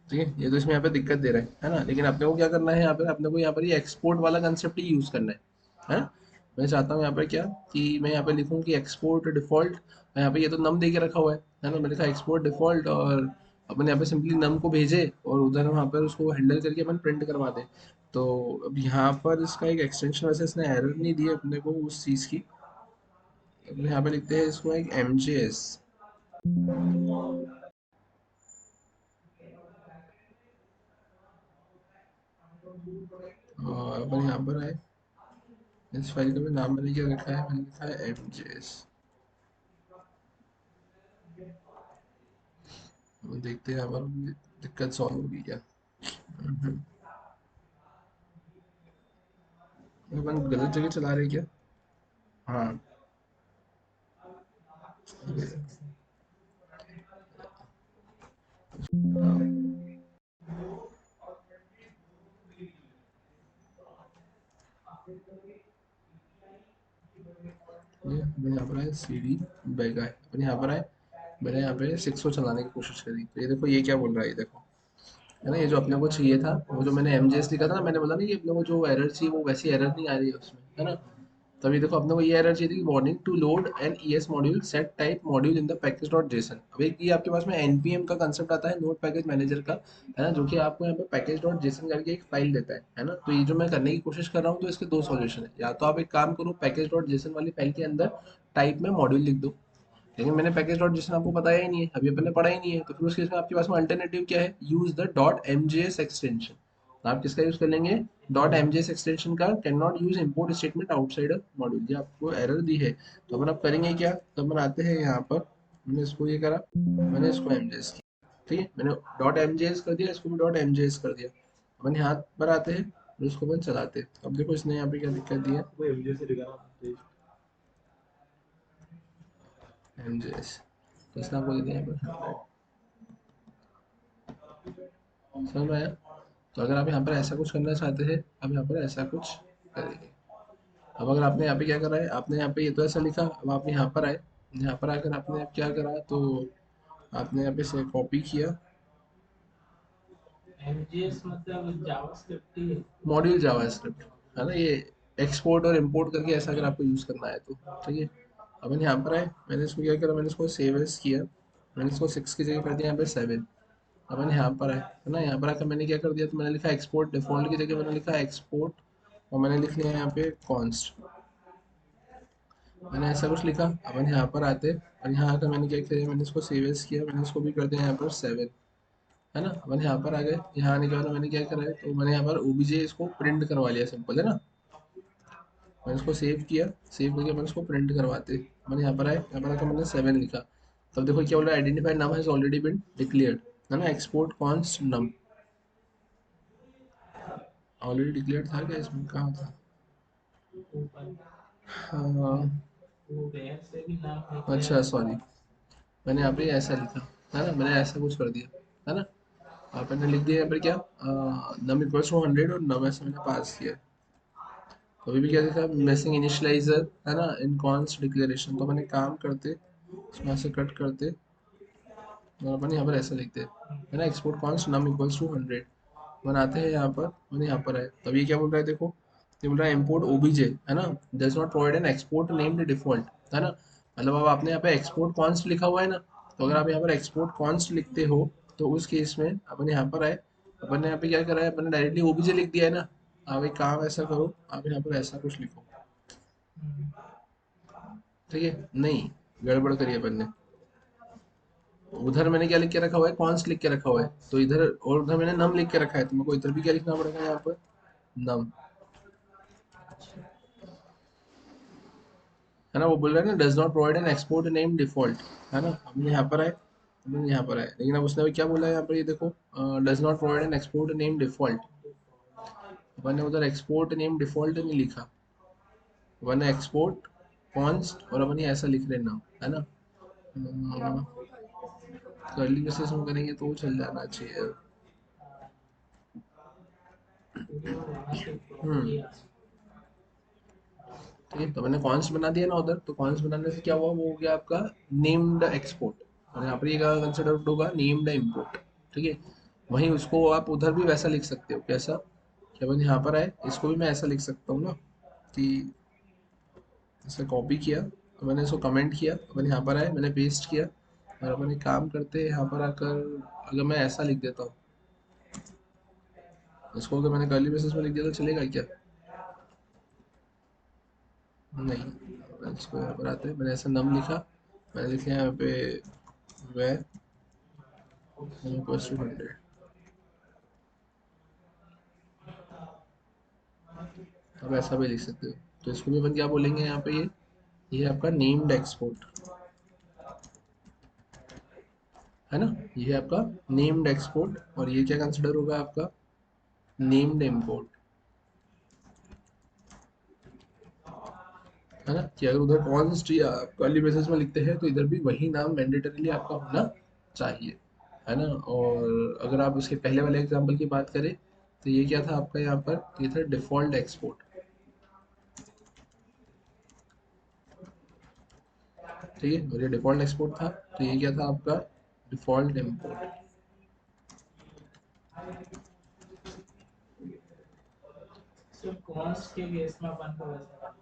B: ठीक है, ये तो इसमें यहाँ पे दिक्कत दे रहा है ना, लेकिन अपने को क्या करना है, यहाँ पर अपने को यहाँ पर ये एक्सपोर्ट वाला कंसेप्ट ही यूज करना है ना। मैं चाहता हूँ यहाँ पर क्या, कि मैं यहाँ पे लिखूँ कि एक्सपोर्ट डिफॉल्ट, यहाँ पे ये तो नम दे के रखा हुआ है ना, मैंने लिखा एक्सपोर्ट डिफॉल्ट, और अपन यहाँ पे सिंपली नम को भेजे, और उधर वहाँ पर उसको हैंडल करके अपन प्रिंट करवा दें। तो अब यहाँ पर इसका एक एक्सटेंशन, वैसे इसने एरर नहीं दी है अपने को उस चीज़ की, अब यहाँ पे लिखते हैं इसको एक एम जे एस, और अपन यहाँ पर आए, इस फाइल का भी नाम मैंने क्या रखा है, मैंने लिखा है एम जे एस। देखते हैं यहाँ पर दिक्कत सॉल्व होगी क्या। हम्म, अपन गलत जगह चला रहे हैं क्या, हाँ, ये मैंने यहाँ पर आए सी डी बैग आए, अपन यहाँ पर आए, मैंने यहाँ पे 6 को चलाने की कोशिश करी, तो ये देखो ये क्या बोल रहा है, ये देखो, है ना, ये जो अपने को चाहिए था, वो जो मैंने एम जे एस लिखा था ना, मैंने बोला ना कि अपने को जो एरर चाहिए वो वैसी एरर नहीं आ रही है उसमें, है ना। तभी देखो अपने को ये एरर चाहिए थी, warning to load an ES module set type module in the package dot JSON. अब एक ये आपके पास में एनपीएम का कंसेप्ट आता है, नोड पैकेज मैनेजर का, है ना, जो कि आपको यहाँ पे पैकेज डॉट जेसन करके एक फाइल देता है ना। तो ये जो मैं करने की कोशिश कर रहा हूँ, तो इसके दो सॉल्यूशन है, या तो आप एक काम करो, पैकेज डॉट जेसन वाली फाइल के अंदर टाइप में मॉड्यूल लिख दो, लेकिन मैंने पैकेज डॉट जेसन आपको बताया ही नहीं है, अभी अपन ने पढ़ा ही नहीं है, तो फिर उस केस में आपके पास में अल्टरनेटिव क्या है, use the dot MJS extension. तो आप किसका यूज कर लेंगे, डॉट एमजेएस एक्सटेंशन का, can not use import statement outside module, ये आपको एरर दी है। तो अपन आप करेंगे क्या, तो अपन आते हैं यहाँ पर, मैंने इसको ये करा, मैंने इसको एमजेएस किया, ठीक है, मैंने डॉट एमजेएस कर दिया, इसको भी डॉट एमजेएस कर दिया। अपन यहाँ पर आते हैं, और उसको अपन चलाते। अब देखो इसने यहाँ पे क्या दिक्कत दी है,
C: वो एमजे से दिखा ना।
B: एमजेएस, तो इसने आपको दे दिया यहाँ पर 100, समझ में आया। तो अगर आप यहाँ पर ऐसा कुछ करना चाहते हैं, अब यहाँ पर ऐसा कुछ करेंगे। अब अगर आपने यहाँ पे क्या करा है, आपने यहाँ पे ये तो ऐसा लिखा, अब आप यहाँ पर आए, यहाँ पर आकर आपने क्या करा, तो आपने यहाँ पे से कॉपी किया,
A: एमजीएस मतलब जावास्क्रिप्ट ही है।
B: मॉड्यूल जावास्क्रिप्ट है ना, ये एक्सपोर्ट और इंपोर्ट करके ऐसा अगर आपको यूज़ करना है तो ठीक है। अपन यहाँ पर आए, मैंने इसको क्या करा, मैंने इसको सेव एज किया, मैंने इसको 6 की जगह कर दिया यहाँ पे 7। अपन यहाँ पर आए है ना, यहाँ पर आकर मैंने क्या कर दिया, तो मैंने लिखा एक्सपोर्ट डिफॉल्ट की जगह मैंने लिखा एक्सपोर्ट, और मैंने लिख लिया यहाँ पे कॉन्स्ट, मैंने ऐसा कुछ लिखा। अपन यहाँ पर आते और यहाँ आकर मैंने क्या किया, मैंने इसको सेव एज किया, मैंने इसको भी कर दिया यहाँ पर 7 है ना। अपन यहाँ पर आ गए, यहाँ आने के बाद मैंने क्या करा है, तो मैंने यहाँ पर ओबीजे इसको प्रिंट करवा लिया, सिंपल है ना। मैंने इसको सेव किया, सेव करके मैंने इसको प्रिंट करवाते, मैंने यहाँ पर आए, यहाँ पर आकर मैंने 7 लिखा। तब देखो क्या बोला, identified num has already been declared है ना, export const num already declared था क्या, इसमें कहाँ था,
A: ऊपर
B: हाँ
A: वो वेयर से भी नाम लिख
B: अच्छा सॉरी, मैंने यहाँ पे ऐसा लिखा है ना, मैंने ऐसा कुछ कर दिया है ना। मैंने लिख दिया यहाँ पर क्या, नम इक्वल्स टू 100 और नम ऐसा मैंने पास किया। तो अभी भी क्या दिखा, मिसिंग इनिशियलाइजर है ना इन कॉन्स्ट डिक्लेरेशन, तो मैंने काम करते इसमें से कट करते और अपन यहाँ पर ऐसा लिखते है ना, export const num equals to 100 बनाते हैं यहाँ पर, मैंने यहाँ पर है। तब ये क्या बोल रहा है, देखो ये बोल रहा है इम्पोर्ट ओबीजे है ना, does not provide an export named default है ना, मतलब अब आपने यहाँ पे एक्सपोर्ट कॉन्स्ट लिखा हुआ है ना, तो अगर आप यहाँ पर एक्सपोर्ट कॉन्स्ट लिखते हो तो उस केस में अपन यहाँ पर आए, अपन ने यहाँ पे क्या करा है, अपन ने डायरेक्टली ओबीजे लिख दिया है ना। आप एक काम ऐसा करो, आप यहाँ पर ऐसा कुछ लिखो, ठीक है, नहीं गड़बड़ करिए अपन ने, उधर मैंने क्या लिख के रखा हुआ है, कॉन्स्ट लिख के रखा हुआ है, तो इधर और उधर मैंने नम लिख के रखा है, तो मेरे को इधर भी क्या लिखना पड़ेगा यहाँ पर, नम है ना। वो बोल रहा है ना does not provide an export name default है ना, हमने यहाँ पर आए, हमने यहाँ पर आए, लेकिन अब उसने भी क्या बोला है यहाँ पर, ये देखो does not provide an export name default, अपन ने उधर एक्सपोर्ट नेम डिफॉल्ट नहीं लिखा, अपन ने एक्सपोर्ट कॉन्स्ट और अपन ये ऐसा लिख रहे ना है ना, कर्ली ब्रेसेस में करेंगे तो वो चल जाना चाहिए। ठीक है, तो मैंने कॉन्स्ट बना दिया ना उधर, तो कॉन्स्ट बनाने से क्या हुआ, वो हो गया आपका नेम्ड एक्सपोर्ट, और यहाँ पर ये कंसिडर होगा नेम्ड इम्पोर्ट, ठीक है। वहीं उसको आप उधर भी वैसा लिख सकते हो, कैसा कि अपन यहाँ पर आए, इसको भी मैं ऐसा लिख सकता हूँ ना कि इसे कॉपी किया, तो मैंने इसको कमेंट किया, अपन यहाँ पर आए, मैंने पेस्ट किया, और अपन एक काम करते हैं यहाँ पर आकर, अगर मैं ऐसा लिख देता हूँ इसको, अगर मैंने कर्ली ब्रेसेस में लिख दिया तो चलेगा क्या, नहीं। इसको यहाँ पर आते हैं, मैंने ऐसा नम लिखा, मैंने लिखा यहाँ पे where equals to 100, अब ऐसा भी लिख सकते हो, तो इसको भी अपन क्या बोलेंगे यहाँ पे, ये आपका नेम्ड एक्सपोर्ट है ना, ये आपका नेम्ड एक्सपोर्ट, और ये क्या कंसिडर होगा आपका नेम्ड इम्पोर्ट है ना, कि अगर उधर कॉन्स्ट या कर्ली ब्रेसेस में लिखते हैं तो इधर भी वही नाम मैंडेटरीली आपका होना चाहिए है ना। और अगर आप उसके पहले वाले एग्जांपल की बात करें, तो ये क्या था आपका यहाँ पर, ये था डिफॉल्ट एक्सपोर्ट, ठीक है, और ये डिफॉल्ट एक्सपोर्ट था, तो ये क्या था आपका डिफॉल्ट इम्पोर्ट।
A: सिर्फ कॉन्स्ट के केस में अपन को वैसा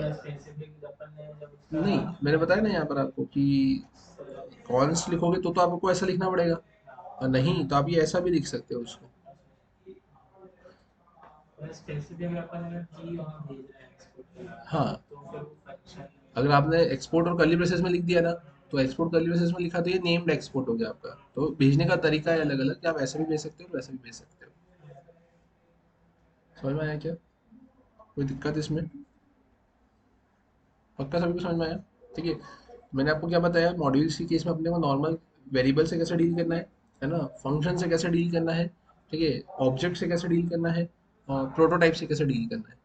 A: या स्पेसिफिक अपन ने जब उसका
B: नहीं, मैंने बताया ना यहाँ पर आपको कि कॉन्स्ट लिखोगे तो आपको ऐसा लिखना पड़ेगा, और नहीं तो आप ये ऐसा भी लिख सकते हो उसको,
A: स्पेसिफिक अपन अगर की वहां भेज रहे हैं एक्सपोर्ट
B: हाँ।
A: तो फिर वो फंक्शन
B: अगर आपने एक्सपोर्ट और कर्ली ब्रेसेस में लिख दिया ना, तो एक्सपोर्ट कर्ली ब्रेसेस में लिखा तो ये नेम्ड एक्सपोर्ट हो गया आपका, तो भेजने का तरीका है अलग अलग, कि आप ऐसे भी भेज सकते हो वैसे भी भेज सकते हो। समझ में आया क्या, कोई दिक्कत इसमें, पक्का सभी को समझ में आया, ठीक है। मैंने आपको क्या बताया, मॉड्यूल्स की केस में अपने को नॉर्मल वेरिएबल से कैसे डील करना है ना, फंक्शन से कैसे डील करना है, ठीक है, ऑब्जेक्ट से कैसे डील करना है और प्रोटोटाइप से कैसे डील करना है।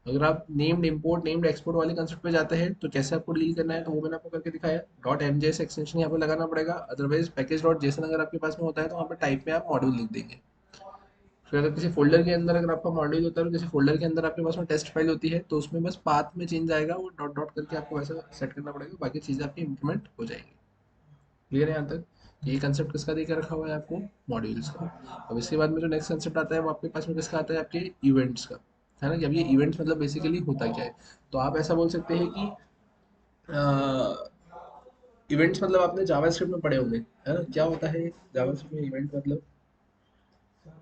B: अगर आप नेम्ड इंपोर्ट नेम्ड एक्सपोर्ट वाले कंसेप्ट पे जाते हैं तो कैसे आपको डील करना है, तो वो मैंने आपको करके दिखाया। डॉट एमजेएस एक्सटेंशन यहाँ पे लगाना पड़ेगा, अदरवाइज पैकेज डॉट जेसन अगर आपके पास में होता है तो वहाँ पे टाइप में आप मॉड्यूल लिख देंगे। फिर अगर किसी फोल्डर के अंदर अगर आपका मॉड्यूल होता है और किसी फोल्डर के अंदर आपके पास में टेस्ट फाइल होती है तो उसमें बस पाथ में चेंज आएगा, वो डॉट डॉट करके आपको वैसा सेट करना पड़ेगा, बाकी चीज़ें आपकी इंप्लीमेंट हो जाएंगी। क्लियर है यहाँ तक? ये कंसेप्ट किसका देकर रखा हुआ है आपको, मॉड्यूल्स का। अब इसके बाद में जो नेक्स्ट कंसेप्ट आता है वो आपके पास में किसका आता है, आपके इवेंट्स का, है ना। कि अब ये इवेंट्स मतलब बेसिकली होता क्या है, तो आप ऐसा बोल सकते हैं कि इवेंट्स मतलब आपने जावास्क्रिप्ट में पढ़े होंगे, है ना, क्या होता है जावास्क्रिप्ट में इवेंट मतलब।
A: सर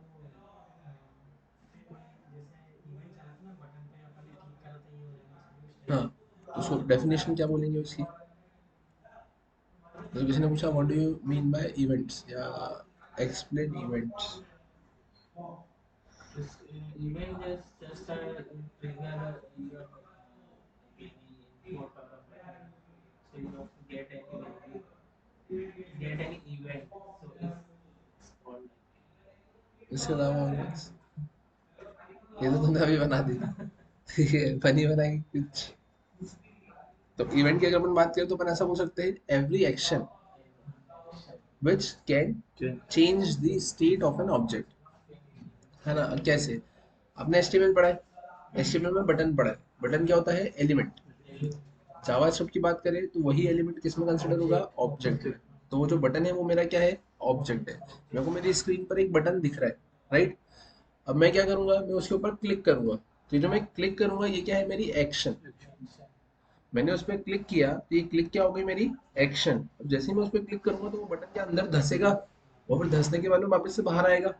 A: कोई जैसे इवेंट चला था ना, बटन पे अपन ने क्लिक करा था, ये हो जाना चाहिए उस
B: हाँ,
A: टाइप
B: तो उसको डेफिनेशन क्या बोलेंगे उसकी, तो किसी ने पूछा what do you mean by events या एक्सप्लेन इवेंट्स।
A: का। Event just trigger your any input or a button, so you have to get any value, get any event, so it's called
B: इसके अलावा और कुछ, ये तो तुमने अभी बना दी, ठीक है, फनी बनाएंगे कुछ। तो इवेंट की अगर अपन बात करें तो अपन ऐसा बोल सकते हैं every action
A: action.
B: which can change the state of an object, है ना। कैसे, आपने एचटीएमएल पढ़ा है, एचटीएमएल में बटन पढ़ा है, बटन क्या होता है, एलिमेंट। जावास्क्रिप्ट की बात करें तो वही एलिमेंट किस में कंसिडर होगा, ऑब्जेक्ट में। तो वो जो बटन है वो मेरा क्या है, ऑब्जेक्ट है। मेरे को मेरी स्क्रीन पर एक बटन दिख रहा है, राइट। अब मैं क्या करूंगा, मैं उसके ऊपर क्लिक करूंगा, तो जो मैं क्लिक करूंगा ये क्या है, मेरी एक्शन। मैंने उस पर क्लिक किया तो ये क्लिक क्या हो गई, मेरी एक्शन। अब जैसे ही मैं उस पर क्लिक करूंगा तो वो बटन के अंदर धसेगा और फिर धसने के बाद में वापस से बाहर आएगा।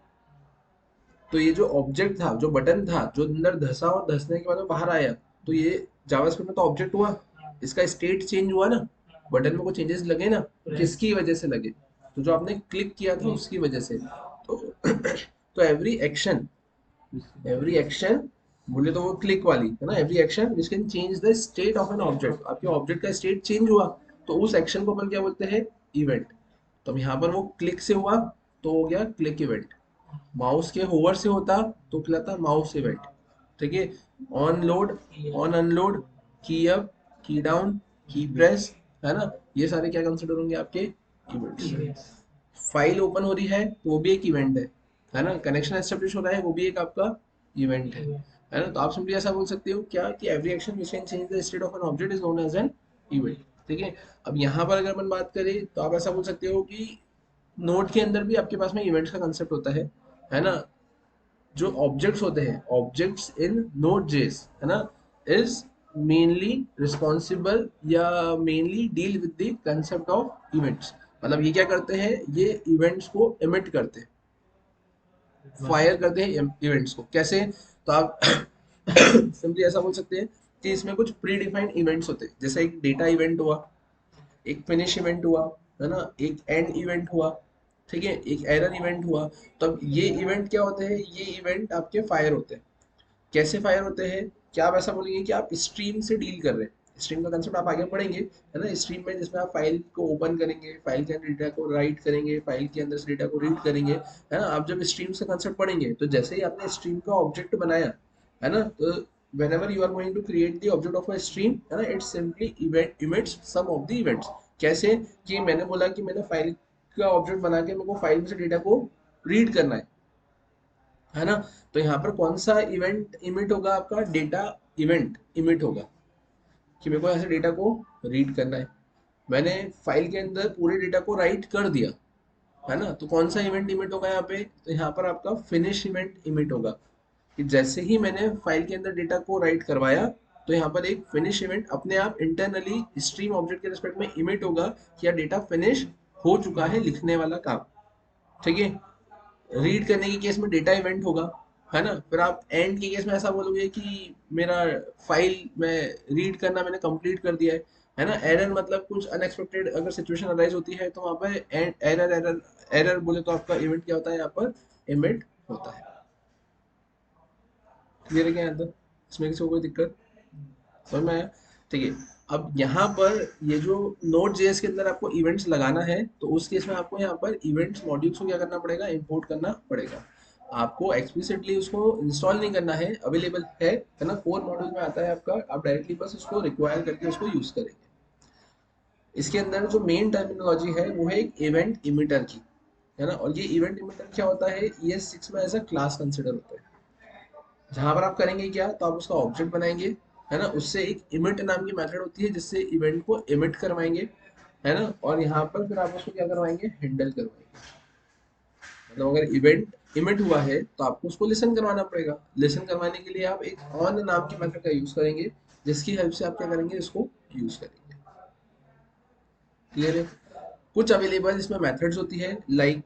B: तो ये जो ऑब्जेक्ट था, जो बटन था, जो अंदर धसा और धसने के बाद में बाहर आया, तो ये जावास्क्रिप्ट में तो ऑब्जेक्ट हुआ, इसका स्टेट चेंज हुआ ना, बटन में कुछ चेंजेस लगे ना, किसकी वजह से लगे, तो जो आपने क्लिक किया था उसकी वजह से। तो तो एवरी एक्शन बोले तो वो क्लिक वाली है ना, every action which can change the state of an object, आपके ऑब्जेक्ट का स्टेट चेंज हुआ तो उस एक्शन को अपन क्या बोलते हैं, इवेंट। तो अब यहाँ पर वो क्लिक से हुआ तो हो गया क्लिक इवेंट, माउस के होवर से होता तो कहलाता माउस इवेंट, ठीक है। ऑन लोड, ऑन अनलोड, की अप, की डाउन, की प्रेस, है ना, ये सारे क्या कंसिडर होंगे आपके, इवेंट्स।
A: Events.
B: फाइल ओपन हो रही है तो वो भी एक इवेंट है ना। कनेक्शन एस्टेब्लिश हो रहा है वो भी एक आपका इवेंट है ना। तो आप सिंपली ऐसा बोल सकते हो क्या, कि every action which can change the state of an object is known as an event, ठीक है। अब यहाँ पर अगर अपन बात करें तो आप ऐसा बोल सकते हो कि नोड के अंदर भी आपके पास में इवेंट्स का कंसेप्ट होता है ना। जो ऑब्जेक्ट्स होते हैं, ऑब्जेक्ट्स इन नोड जेस, है ना, इज मेनली रिस्पॉन्सिबल या mainly deal with the concept of events. मतलब ये क्या करते हैं, ये इवेंट्स को इमिट करते हैं, फायर करते हैं इवेंट्स को। कैसे, तो आप सिंपली ऐसा बोल सकते हैं कि इसमें कुछ प्री डिफाइंड इवेंट्स होते हैं, जैसे एक डेटा इवेंट हुआ, एक फिनिश इवेंट हुआ, है ना, एक एंड इवेंट हुआ, ठीक है, एक एरर इवेंट हुआ। तो अब ये इवेंट क्या होते हैं, ये इवेंट आपके फायर होते हैं। कैसे फायर होते हैं, क्या आप ऐसा बोलेंगे कि आप स्ट्रीम से डील कर रहे हैं, स्ट्रीम का कंसेप्ट आप आगे पढ़ेंगे, है ना। स्ट्रीम में जिसमें आप फाइल को ओपन करेंगे, फाइल के अंदर डेटा को राइट करेंगे, फाइल के अंदर से डेटा को रीड करेंगे, है ना। आप जब स्ट्रीम का कंसेप्ट पढ़ेंगे तो जैसे ही आपने स्ट्रीम का ऑब्जेक्ट बनाया, है ना, तो whenever you are going to create the object of a stream, है ना, it simply emits some of the events। कैसे, कि मैंने बोला कि मैंने फाइल का ऑब्जेक्ट बना के मेरे को फाइल में से डेटा को रीड करना है ना। तो यहाँ पर कौन सा इवेंट इमिट होगा, आपका डेटा इवेंट इमिट होगा, कि मेरे को ऐसे डेटा को रीड करना है। मैंने फाइल के अंदर पूरे डेटा को राइट कर दिया, है ना, तो कौन सा इवेंट इमिट होगा यहाँ पे, तो यहाँ पर आपका फिनिश इवेंट इमिट होगा, कि जैसे ही मैंने फाइल के अंदर डेटा को राइट करवाया तो यहाँ पर एक फिनिश इवेंट अपने आप इंटरनली स्ट्रीम ऑब्जेक्ट के रिस्पेक्ट में इमिट होगा कि यार डेटा फिनिश हो चुका है लिखने वाला काम, ठीक है। रीड करने के केस में डेटा इवेंट होगा, है ना। फिर आप एंड के केस में ऐसा बोलोगे कि मेरा फाइल में रीड करना मैंने कंप्लीट कर दिया है ना। एरर मतलब कुछ अनएक्सपेक्टेड अगर सिचुएशन अराइज होती है तो वहाँ पर एरर एरर एरर बोले तो आपका इवेंट क्या होता है, यहाँ पर इमिट होता है। क्लियर है क्या यहाँ तक, इसमें किसी को कोई दिक्कत समझ में आया, ठीक है। अब यहाँ पर ये जो नोड जेएस के अंदर आपको इवेंट्स लगाना है तो उस केस में आपको यहाँ पर इवेंट्स मॉड्यूल्स को क्या करना पड़ेगा, इंपोर्ट करना पड़ेगा। आपको एक्सप्लिसिटली उसको इंस्टॉल नहीं करना है, अवेलेबल है ना, कोर मॉड्यूल में आता है आपका, आप डायरेक्टली बस उसको रिक्वायर करके उसको यूज करेंगे। इसके अंदर जो मेन टर्मिनोलॉजी है वो है एक इवेंट इमिटर की, है ना। और ये इवेंट इमिटर क्या होता है, ES6 में एज अ क्लास कंसिडर होता है। जहां पर आप करेंगे क्या, तो आप उसका ऑब्जेक्ट बनाएंगे, है ना, उससे एक इमिट नाम की मेथड होती है जिससे इवेंट को इमिट करवाएंगे, है ना। और यहाँ पर फिर आप उसको क्या करवाएंगे, हैंडल करवाएंगे। मतलब अगर इवेंट इमिट हुआ है तो आपको उसको लिसन करवाना पड़ेगा। लिसन करवाने के लिए आप एक ऑन नाम की मेथड का यूज करेंगे, जिसकी हेल्प से आप क्या करेंगे, इसको यूज करेंगे। क्लियर है। कुछ अवेलेबल इसमें मेथड्स होती है, लाइक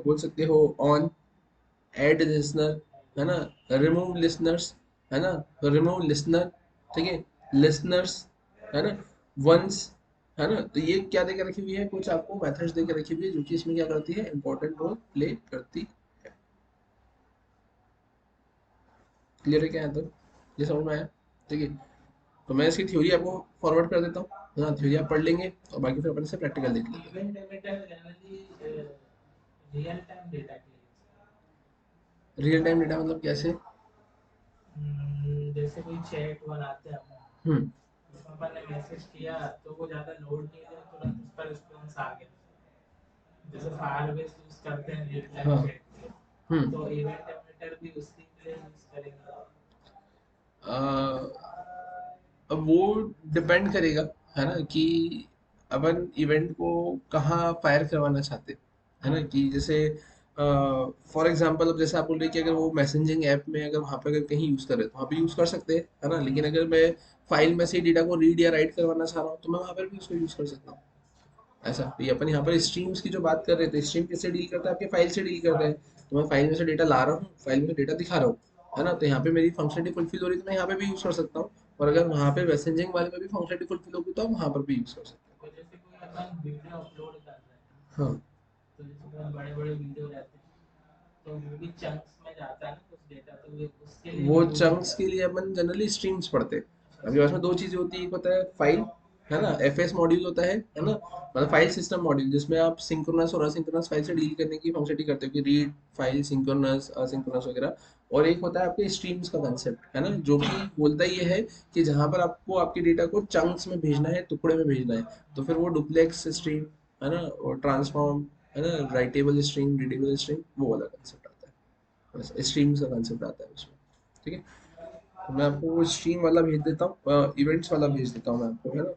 B: बोल सकते हो ऑन, ऐड लिसनर, है ना, रिमूव लिसनर्स, है ना, रिमूव लिसनर, ठीक है, लिसनर्स, है ना, वंस, है ना। तो ये क्या देकर रखी हुई है, कुछ आपको मेथड्स देकर रखी हुई है जो कि इसमें क्या करती है, इंपॉर्टेंट रोल प्ले करती है। क्लियर है क्या यहाँ तक, ये समझ में आया। ठीक है, तो मैं इसकी थ्योरी आपको फॉरवर्ड कर देता हूँ, हाँ, थ्योरी आप पढ़ लेंगे और बाकी फिर अपन से प्रैक्टिकल देख लेंगे।
A: Event emitter generally real time data के लिए,
B: रियल टाइम डेटा मतलब कैसे?
A: जैसे कोई चैट बनाते हैं अपन,
B: हम्म।
A: उसमें अपन ने मैसेज किया तो वो ज़्यादा लोड नहीं लिया, तुरंत उस पर रिस्पॉन्स आ गया। जैसे फायरबेस यूज करते हैं रियल टाइम
B: हाँ।
A: चैट के लिए,
B: हम्म।
A: तो इवेंट एमिटर भी उसी के लिए यूज करेंगे।
B: अ, अब वो डिपेंड करेगा, है ना, कि अपन इवेंट को कहाँ फायर करवाना चाहते हैं, है ना। कि जैसे फॉर एग्जांपल, अब जैसे आप बोल रहे हैं कि अगर वो मैसेजिंग ऐप में अगर वहाँ पे अगर कहीं यूज़ कर रहे हैं तो वहाँ पे यूज़ कर सकते हैं, है ना। लेकिन अगर मैं फाइल में से डेटा को रीड या राइट करवाना चाह रहा हूँ तो मैं वहाँ पर भी उसको यूज़ कर सकता हूँ। ऐसा तो ये अपन यहाँ पर स्ट्रीम्स की जो बात कर रहे थे, स्ट्रीम किससे डील करता है, आपके फाइल से डील करता है। तो मैं फाइल में से डेटा ला रहा हूँ, फाइल में से डेटा दिखा रहा हूँ, है ना। तो यहाँ पे मेरी फंक्शनलिटी फुलफिल हो रही है तो मैं यहाँ पे भी यूज़ कर सकता हूँ। और अगर वहाँ पे मैसेजिंग वाले में भी फंक्शनलिटी फुलफिल होगी तो आप वहाँ पर भी यूज़ कर सकते
A: तो जैसे कोई अपन वीडियो अपलोड कर रहे हैं,
B: हैं। हाँ,
A: तो जैसे बहुत बड़े बड़े वीडियो रहते हैं, तो वो भी चंक्स में जाता है ना कुछ डेटा, तो वो उसके लिए
B: वो
A: भी यूज
B: चंक्स
A: होता
B: के
A: है।
B: लिए अपन जनरली स्ट्रीम्स पढ़ते हैं।
A: अच्छा
B: अभी पास में
A: स्ट्रीम।
B: दो चीजें होती है, एक होता है फाइल, है ना, FS मॉड्यूल होता है ना, मतलब फाइल सिस्टम मॉड्यूल, जिसमें आप सिंक्रोनस और असिंक्रोनस फाइल से डील करने की फंक्शनलिटी करते हो कि रीड फाइल, सिंक्रोनस असिंक्रोनस वगैरह। और एक होता है आपके स्ट्रीम्स का कंसेप्ट, है ना, जो कि बोलता ये है कि जहां पर आपको आपके डेटा को चंक्स में भेजना है, टुकड़े में भेजना है, तो फिर वो डुप्लेक्स स्ट्रीम, है ना, और ट्रांसफॉर्म, है ना, राइटेबल स्ट्रीम, रीडेबल स्ट्रीम, वो वाला कंसेप्ट आता है, बस स्ट्रीम्स का कंसेप्ट आता है उसमें। ठीक है, तो मैं आपको वो स्ट्रीम वाला भेज देता हूँ, इवेंट्स वाला भेज देता हूँ मैं आपको, है ना।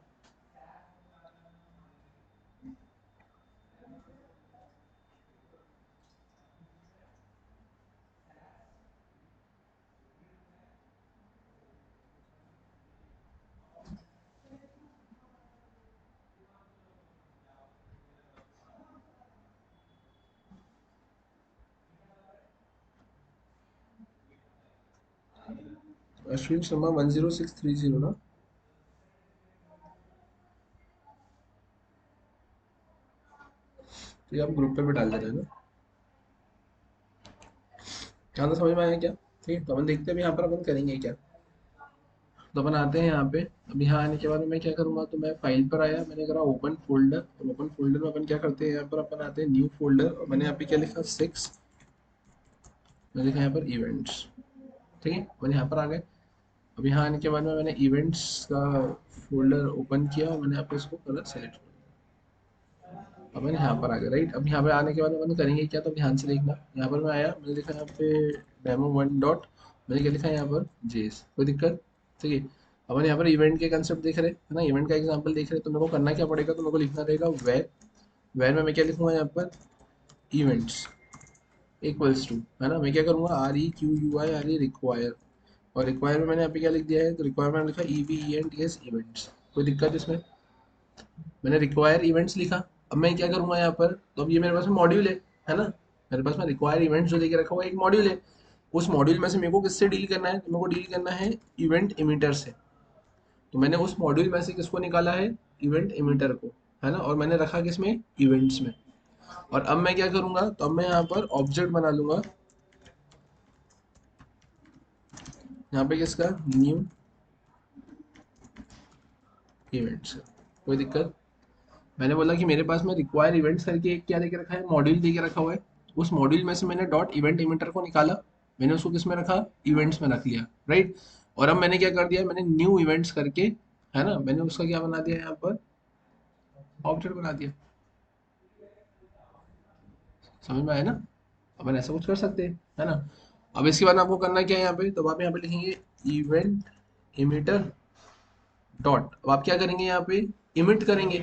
B: अश्विन शर्मा 10630 ना। तो ये आप ग्रुप पे भी डाल दे रहे हैं ना। यहाँ तो समझ में आया क्या? ठीक है, तो अपन देखते हैं अभी यहाँ पर अपन करेंगे क्या। तो अपन आते हैं यहाँ पे। अब यहाँ आने के बाद मैं क्या करूँगा, तो मैं फाइल पर आया, मैंने करा ओपन फोल्डर, और ओपन फोल्डर में अपन क्या करते हैं, यहाँ पर अपन आते हैं न्यू फोल्डर, और मैंने यहाँ पे क्या लिखा, 6, मैंने लिखा यहाँ पर इवेंट्स। ठीक है, मैंने यहाँ पर आ गए। अब यहाँ आने के बाद में मैंने इवेंट्स का फोल्डर ओपन किया और मैंने यहाँ पे इसको कलर सेलेक्ट किया। अब मैंने यहाँ पर आ गया, राइट। अब यहाँ पे आने के बाद अपन करेंगे क्या, तो ध्यान से देखना। यहाँ पर मैं आया, मैंने लिखा यहाँ पे डेमो 1 डॉट, मैंने क्या लिखा है यहाँ पर, जेस, कोई दिक्कत। ठीक है, अपन यहाँ पर इवेंट के कंसेप्ट देख रहे हैं, है ना, इवेंट का एग्जांपल देख रहे हैं, तो मेरे को करना क्या पड़ेगा, तो मेरे को लिखना रहेगा वेर, वेर में मैं क्या लिखूंगा यहाँ पर, इवेंट्स इक्वल्स टू, है ना, मैं क्या करूँगा, REQUI रिक्वायर, और रिक्वायर में मैंने यहाँ पे क्या लिख दिया है, तो रिक्वायर में लिखा EVENTS इवेंट्स, कोई दिक्कत इसमें। मैंने रिक्वायर इवेंट्स लिखा। अब मैं क्या करूंगा यहाँ पर, तो अब ये मेरे पास में मॉड्यूल है ना, मेरे पास में रिक्वायर इवेंट्स जो लेके रखा हुआ है, एक मॉड्यूल है। उस मॉड्यूल में से मेरे को किससे डील करना है, तो मेरे को डील करना है इवेंट इमिटर से। तो मैंने उस मॉड्यूल में से किसको निकाला है, इवेंट इमिटर को, है ना, और मैंने रखा किसमें, इवेंट्स में। और अब मैं क्या करूंगा, तो अब मैं यहाँ पर ऑब्जेक्ट बना लूंगा, यहाँ पे किसका, न्यू इवेंट्स। कोई दिक्कत। मैंने बोला कि मेरे पास में रिक्वायर इवेंट्स करके एक क्या देके रखा है, मॉड्यूल दे के रखा हुआ है। उस मॉड्यूल में से मैंने डॉट इवेंट इमिटर को निकाला, मैंने उसको किस में रखा, इवेंट्स में रख लिया, राइट। और अब मैंने क्या कर दिया, मैंने न्यू इवेंट्स करके, है ना, मैंने उसका क्या बना दिया यहाँ पर, ऑब्जेक्ट बना दिया। समझ में आया ना। अपन ऐसा कुछ कर सकते हैं, है ना। अब इसके बाद आपको करना क्या है यहाँ पे, तो आप यहाँ पे लिखेंगे इवेंट इमिटर डॉट, अब आप क्या करेंगे यहाँ पे, इमिट करेंगे।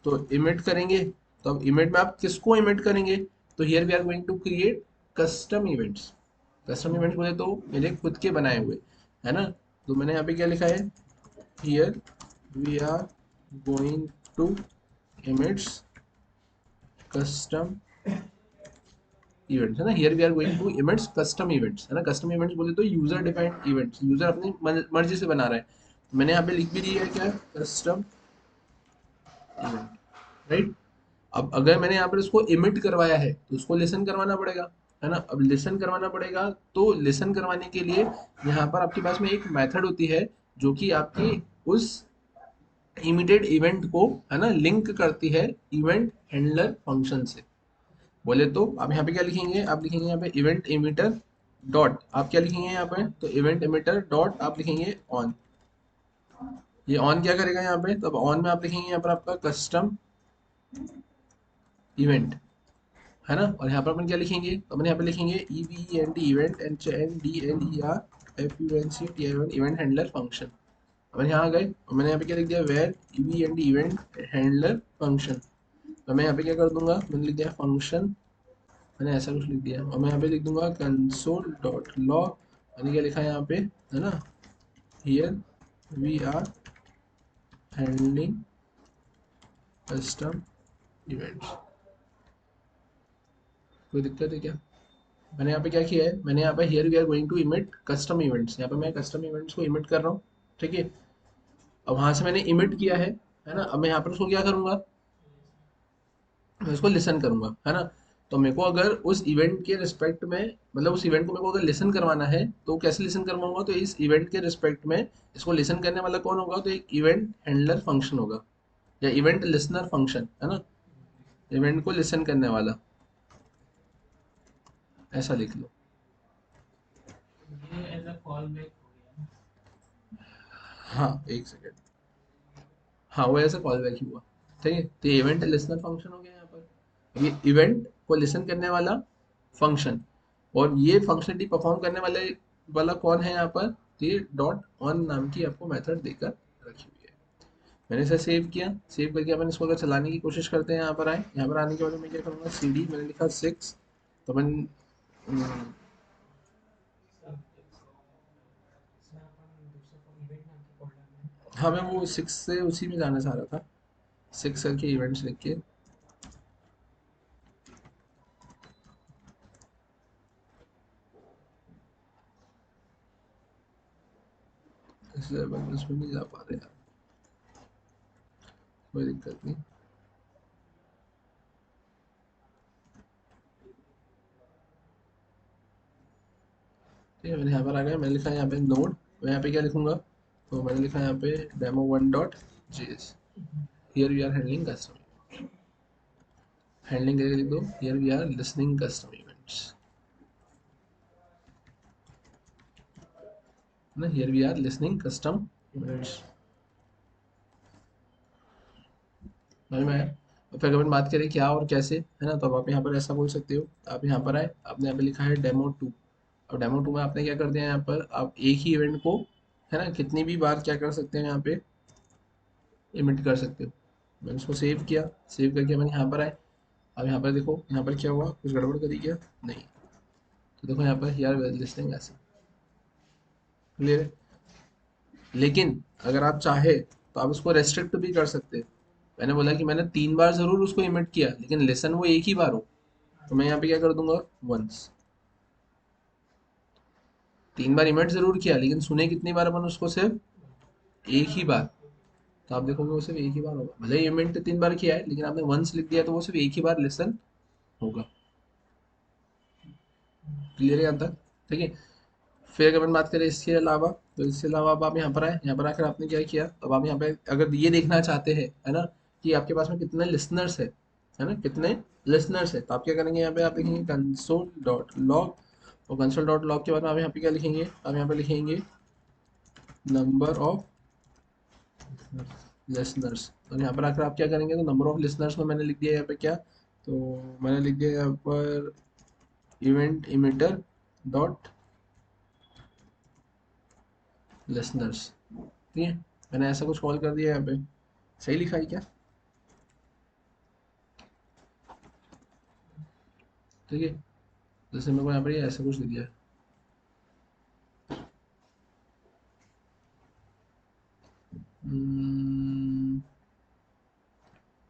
B: तो इमिट करेंगे, तो अब इमिट में आप किसको इमिट करेंगे, तो here we are going to create custom events. Custom events बोले तो मेरे खुद के बनाए हुए, है ना। तो मैंने यहाँ पे क्या लिखा है, here we are going to emits custom events, है ना। Here we are going to events custom events, है ना। कस्टम इवेंट्स बोले तो यूजर डिफाइंड इवेंट्स, यूजर अपनी मर्जी से बना रहा है। तो मैंने यहाँ पे लिख भी दिया है क्या, कस्टम इवेंट, राइट। अब अगर मैंने यहाँ पर इसको इमिट करवाया है तो उसको लिसन करवाना पड़ेगा, है ना। अब लिसन करवाना पड़ेगा, तो लिसन करवाने के लिए यहाँ पर आपके पास में एक मेथड होती है जो कि आपकी उस इमिटेड इवेंट को, है ना, लिंक करती है इवेंट हैंडलर फंक्शन से। बोले तो आप यहाँ पे क्या लिखेंगे, आप लिखेंगे यहाँ पे इवेंट इमिटर डॉट, आप क्या लिखेंगे यहाँ पे, तो इवेंट इमिटर डॉट आप लिखेंगे ऑन। ये ऑन क्या करेगा यहाँ पे, तो ऑन में आप लिखेंगे यहाँ पर आपका कस्टम इवेंट, है ना। और यहाँ पर अपन क्या लिखेंगे, तो अपन यहाँ पे लिखेंगे E V N D event HNDLER event handler function. अपन यहाँ आ गए और मैंने यहाँ पे क्या लिख दिया, where E V N D event handler function. तो मैं यहाँ पे क्या कर दूंगा, मैंने लिख दिया फंक्शन, मैंने ऐसा कुछ लिख दिया, और मैं यहाँ पे लिख दूंगा कंसोल डॉट लॉग। मैंने क्या लिखा है यहाँ पे, है ना, here we are handling custom events. कोई दिक्कत है क्या। मैंने यहाँ पे क्या किया है, मैंने यहाँ पे here we are going to emit custom events, यहाँ पे मैं कस्टम इवेंट्स को इमिट कर रहा हूँ, ठीक है। अब वहां से मैंने इमिट किया है ना। अब मैं यहाँ पर उसको क्या करूंगा, मैं उसको लिसन करूंगा, है ना। तो मेरे को अगर उस इवेंट के रिस्पेक्ट में, मतलब उस इवेंट को मेरे को अगर लिसन करवाना है तो कैसे लिसन करवाऊंगा, तो इस इवेंट के रिस्पेक्ट में इसको लिसन करने वाला कौन होगा, तो एक इवेंट हैंडलर फंक्शन होगा, या इवेंट लिसनर फंक्शन, है ना, इवेंट को लिसन करने वाला, ऐसा लिख लो।
A: ये एज अ कॉल बैक हो गया।
B: हाँ एक सेकेंड, हाँ वो ऐसा कॉल बैक ही हुआ, ठीक है। तो ये इवेंट लिसनर फंक्शन हो गया यहाँ पर। अब ये इवेंट को लिसन करने वाला फंक्शन, और ये फंक्शनलिटी परफॉर्म करने वाले वाला कौन है यहाँ पर, तो ये डॉट ऑन नाम की आपको मेथड देकर रखी हुई है। मैंने इसे सेव किया, सेव करके अपन इसको अगर चलाने की कोशिश करते हैं, यहाँ पर आए, यहाँ पर आने के बाद मैं क्या करूँगा, CD मैंने लिखा 6, तो अपन
A: इसमें अपन दूसरा को इवेंट नाम के फोल्डर में
B: हाँ मैं वो 6 से उसी में जाना चाह रहा था, 6 करके इवेंट्स लिख के, इसलिए अपन उसमें नहीं जा पा रहे यार, कोई दिक्कत नहीं। ठीक है, मैंने यहाँ पर आ गया, मैंने लिखा है यहाँ पे नोड, मैं यहाँ पे क्या लिखूंगा, तो मैंने लिखा है यहाँ पे demo1 dot JS, here we are handling custom, handling करके लिख दो, here we are listening custom events, ना, here we are listening custom events, समझ में आया। और फिर अगर अपन बात करें क्या और कैसे, है ना, तो अब आप यहाँ पर ऐसा बोल सकते हो, आप यहाँ पर आए, आपने यहाँ पे लिखा है डेमो 2, और डेमो 2 में आपने क्या कर दिया, यहाँ पर आप एक ही इवेंट को, है ना, कितनी भी बार क्या कर सकते हैं, यहाँ पे इमिट कर सकते हो। मैंने उसको सेव किया, सेव करके मैंने यहाँ पर आए, अब यहाँ पर देखो, यहाँ पर क्या हुआ, कुछ गड़बड़ करी क्या, नहीं। तो देखो यहाँ पर यार लिस्टिंग ऐसे, क्लियर है। लेकिन अगर आप चाहे तो आप उसको रेस्ट्रिक्ट भी कर सकते हैं। मैंने बोला कि मैंने 3 बार जरूर उसको इमिट किया, लेकिन लेसन वो एक ही बार हो, तो मैं यहाँ पे क्या कर दूंगा, वंस। 3 बार इमिट जरूर किया, लेकिन सुने कितनी बार अपन उसको, सिर्फ एक ही बार। तो आप देखोगे वो सिर्फ एक ही बार होगा, भले ही इवेंट 3 बार किया है, लेकिन आपने वंस लिख दिया तो वो सिर्फ एक ही बार लिसन होगा। क्लियर है यहाँ तक, ठीक है। फिर अगर अपन बात करें इसके अलावा, तो इसके अलावा अब आप यहाँ पर आए, यहाँ पर आकर आपने क्या किया, अब आप यहाँ पे अगर ये देखना चाहते हैं, है ना, कि आपके पास में कितने लिसनर्स है, है ना, कितने लिसनर्स है। तो आप क्या करेंगे, यहाँ पे आप लिखेंगे कंसोल डॉट लॉग, और कंसोल डॉट लॉग के बाद आप यहाँ पे क्या लिखेंगे, आप यहाँ पे लिखेंगे नंबर ऑफ लिसनर्स। और यहाँ पर आकर आप क्या करेंगे, तो नंबर ऑफ लिसनर्स में मैंने लिख दिया यहाँ पे क्या, तो मैंने लिख दिया यहाँ पर इवेंट इमिटर डॉट लिसनर्स। ठीक है, मैंने ऐसा कुछ कॉल कर दिया यहाँ पे, सही लिखा है क्या? ठीक है, जैसे मेरे को यहाँ पर ये ऐसा कुछ दे दिया है।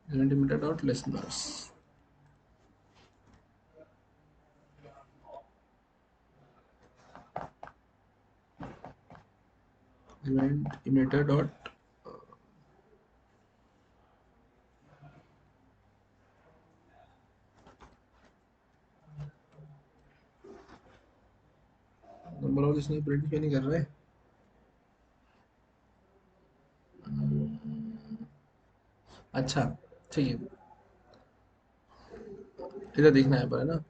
B: Event emitter dot listeners, event emitter dot number of listener print क्यों नहीं कर रहे? अच्छा, ठीक है, इधर देखना है पर, है ना।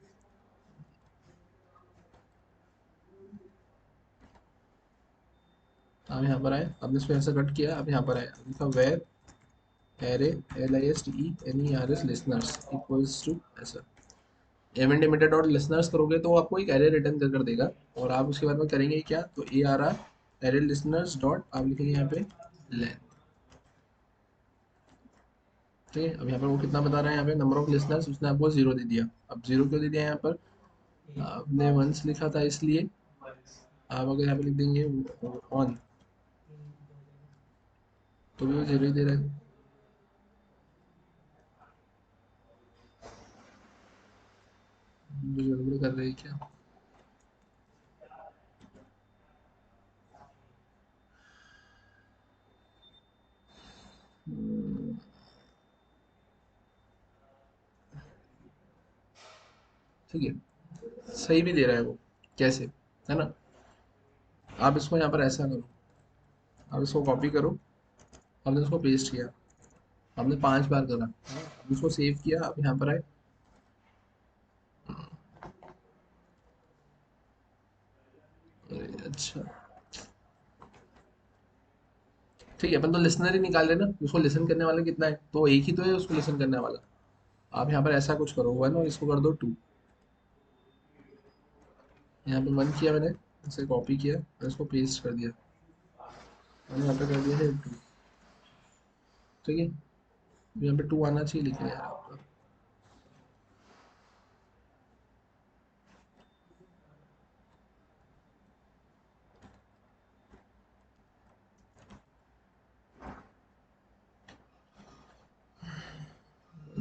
B: आप यहाँ पर आए, आपने इसको ऐसा कट किया, आप यहाँ पर आए, लिखा where array LISTENERS listeners equals to ऐसा। इवेंट इमिटर डॉट लिसनर्स करोगे तो वो आपको एक एरे रिटर्न कर कर देगा, और आप उसके बाद में करेंगे क्या, तो ARR एरे लिसनर्स डॉट आप लिखेंगे यहाँ पे लेंथ। ठीक है, अब यहाँ पर वो कितना बता रहा है, यहाँ पे नंबर ऑफ लिसनर्स उसने आपको 0 दे दिया। अब 0 क्यों दे दिया यहाँ पर, आपने वंस लिखा था इसलिए। आप अगर यहाँ पे लिख देंगे ऑन, तो भी वो 0 ही दे रहा है। मुझे गड़बड़ कर रही है क्या? ठीक है, सही भी दे रहा है वो, कैसे, है ना। आप इसको यहाँ पर ऐसा करो, आप इसको कॉपी करो, आपने इसको पेस्ट किया, आपने 5 बार करा, अब इसको सेव किया, आप यहाँ पर आए। अरे अच्छा, ठीक है, अपन तो लिसनर ही निकाल लेना, उसको लिसन करने वाला कितना है, तो एक ही तो है उसको लिसन करने वाला। आप यहाँ पर ऐसा कुछ करो 1 और इसको कर दो 2। यहाँ पे 1 किया मैंने, इसे कॉपी किया और इसको पेस्ट कर दिया, मैंने यहाँ पे कर दिया है 2। ठीक है, यहाँ पे 2 आना चाहिए, लिखा यार आपका।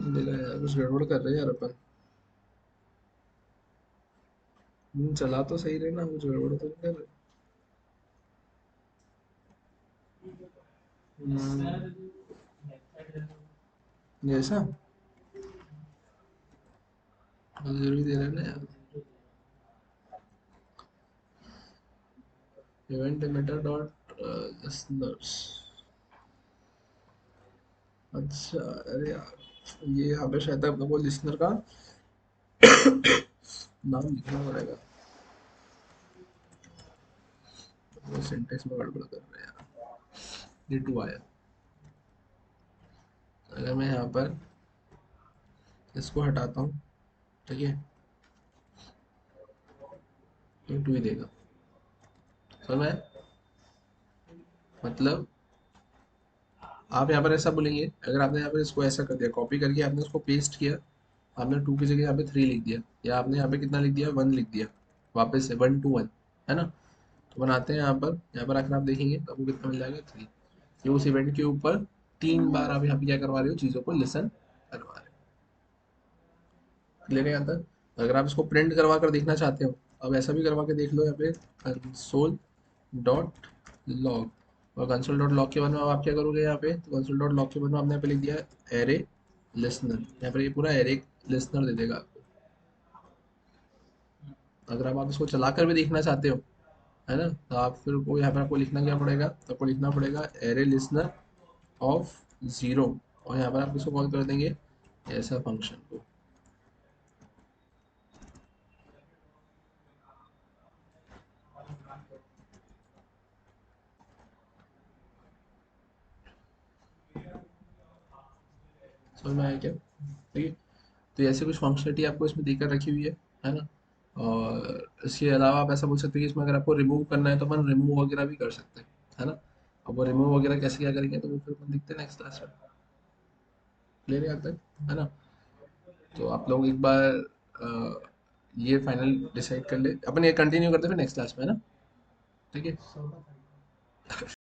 B: देखा यार, कुछ गड़बड़ कर रहे हैं यार अपन। चला तो सही रहे ना, कुछ गड़बड़ तो नहीं कर रहे।
A: सर मेथड
B: जैसा जरूरी दे रहे हैं ना यार, इवेंट इमिटर डॉट लिसनर्स। अच्छा, अरे यार ये यहाँ पे शायद अपने को लिसनर का नाम लिखना पड़ेगा, वो सिंटेक्स में गड़बड़ कर रहे हैं यार। ये 2 आया, अगर मैं यहाँ पर इसको हटाता हूँ, ठीक है, तो 2 ही देगा। समझ में आया? मतलब आप यहाँ पर ऐसा बोलेंगे, अगर आपने यहाँ पर इसको ऐसा कर दिया, कॉपी करके आपने इसको पेस्ट किया, आपने 2 की जगह यहाँ पे 3 लिख दिया, या आपने यहाँ पे कितना लिख दिया, 1 लिख दिया, वापस से 1 to 1, है ना। तो बनाते हैं यहाँ पर आकर आप देखेंगे तो आपको कितना मिल जाएगा, 3। ये उस इवेंट के ऊपर 3 बार आप यहाँ पे क्या करवा रहे हो, चीज़ों को लिसन करवा रहे हो। क्लियर है यहाँ तक? अगर आप इसको प्रिंट करवा कर देखना चाहते हो, अब ऐसा भी करवा के देख लो, यहाँ पे कंसोल डॉट लॉग, और कंसोल डॉट लॉग के बाद में अब आप क्या करोगे, यहाँ पे तो कंसोल डॉट लॉग के बाद में आपने यहाँ पे लिख दिया एरे लिसनर, यहाँ पर ये पूरा एरे लिसनर दे देगा आपको। अगर आप इसको चला कर भी देखना चाहते हो, है ना, तो आप फिर को यहाँ पर आपको लिखना क्या पड़ेगा, तो आपको लिखना पड़ेगा एरे लिसनर ऑफ 0, और यहाँ पर आप इसको कॉल कर देंगे ऐसा फंक्शन को। समझ में आया क्या? ठीक है। तो ऐसे कुछ फंक्शनलिटी आपको इसमें देकर रखी हुई है ना। और इसके अलावा आप ऐसा बोल सकते हैं कि इसमें अगर आपको रिमूव करना है तो अपन रिमूव वगैरह भी कर सकते हैं, है ना। अब वो रिमूव वगैरह कैसे क्या करेंगे तो वो फिर अपन देखते हैं नेक्स्ट क्लास में। क्लियर है यहाँ तक, है ना। तो आप लोग एक बार ये फाइनल डिसाइड कर ले, अपन ये कंटिन्यू करते हैं फिर नेक्स्ट क्लास में, है ना। ठीक है।
A: सोना था।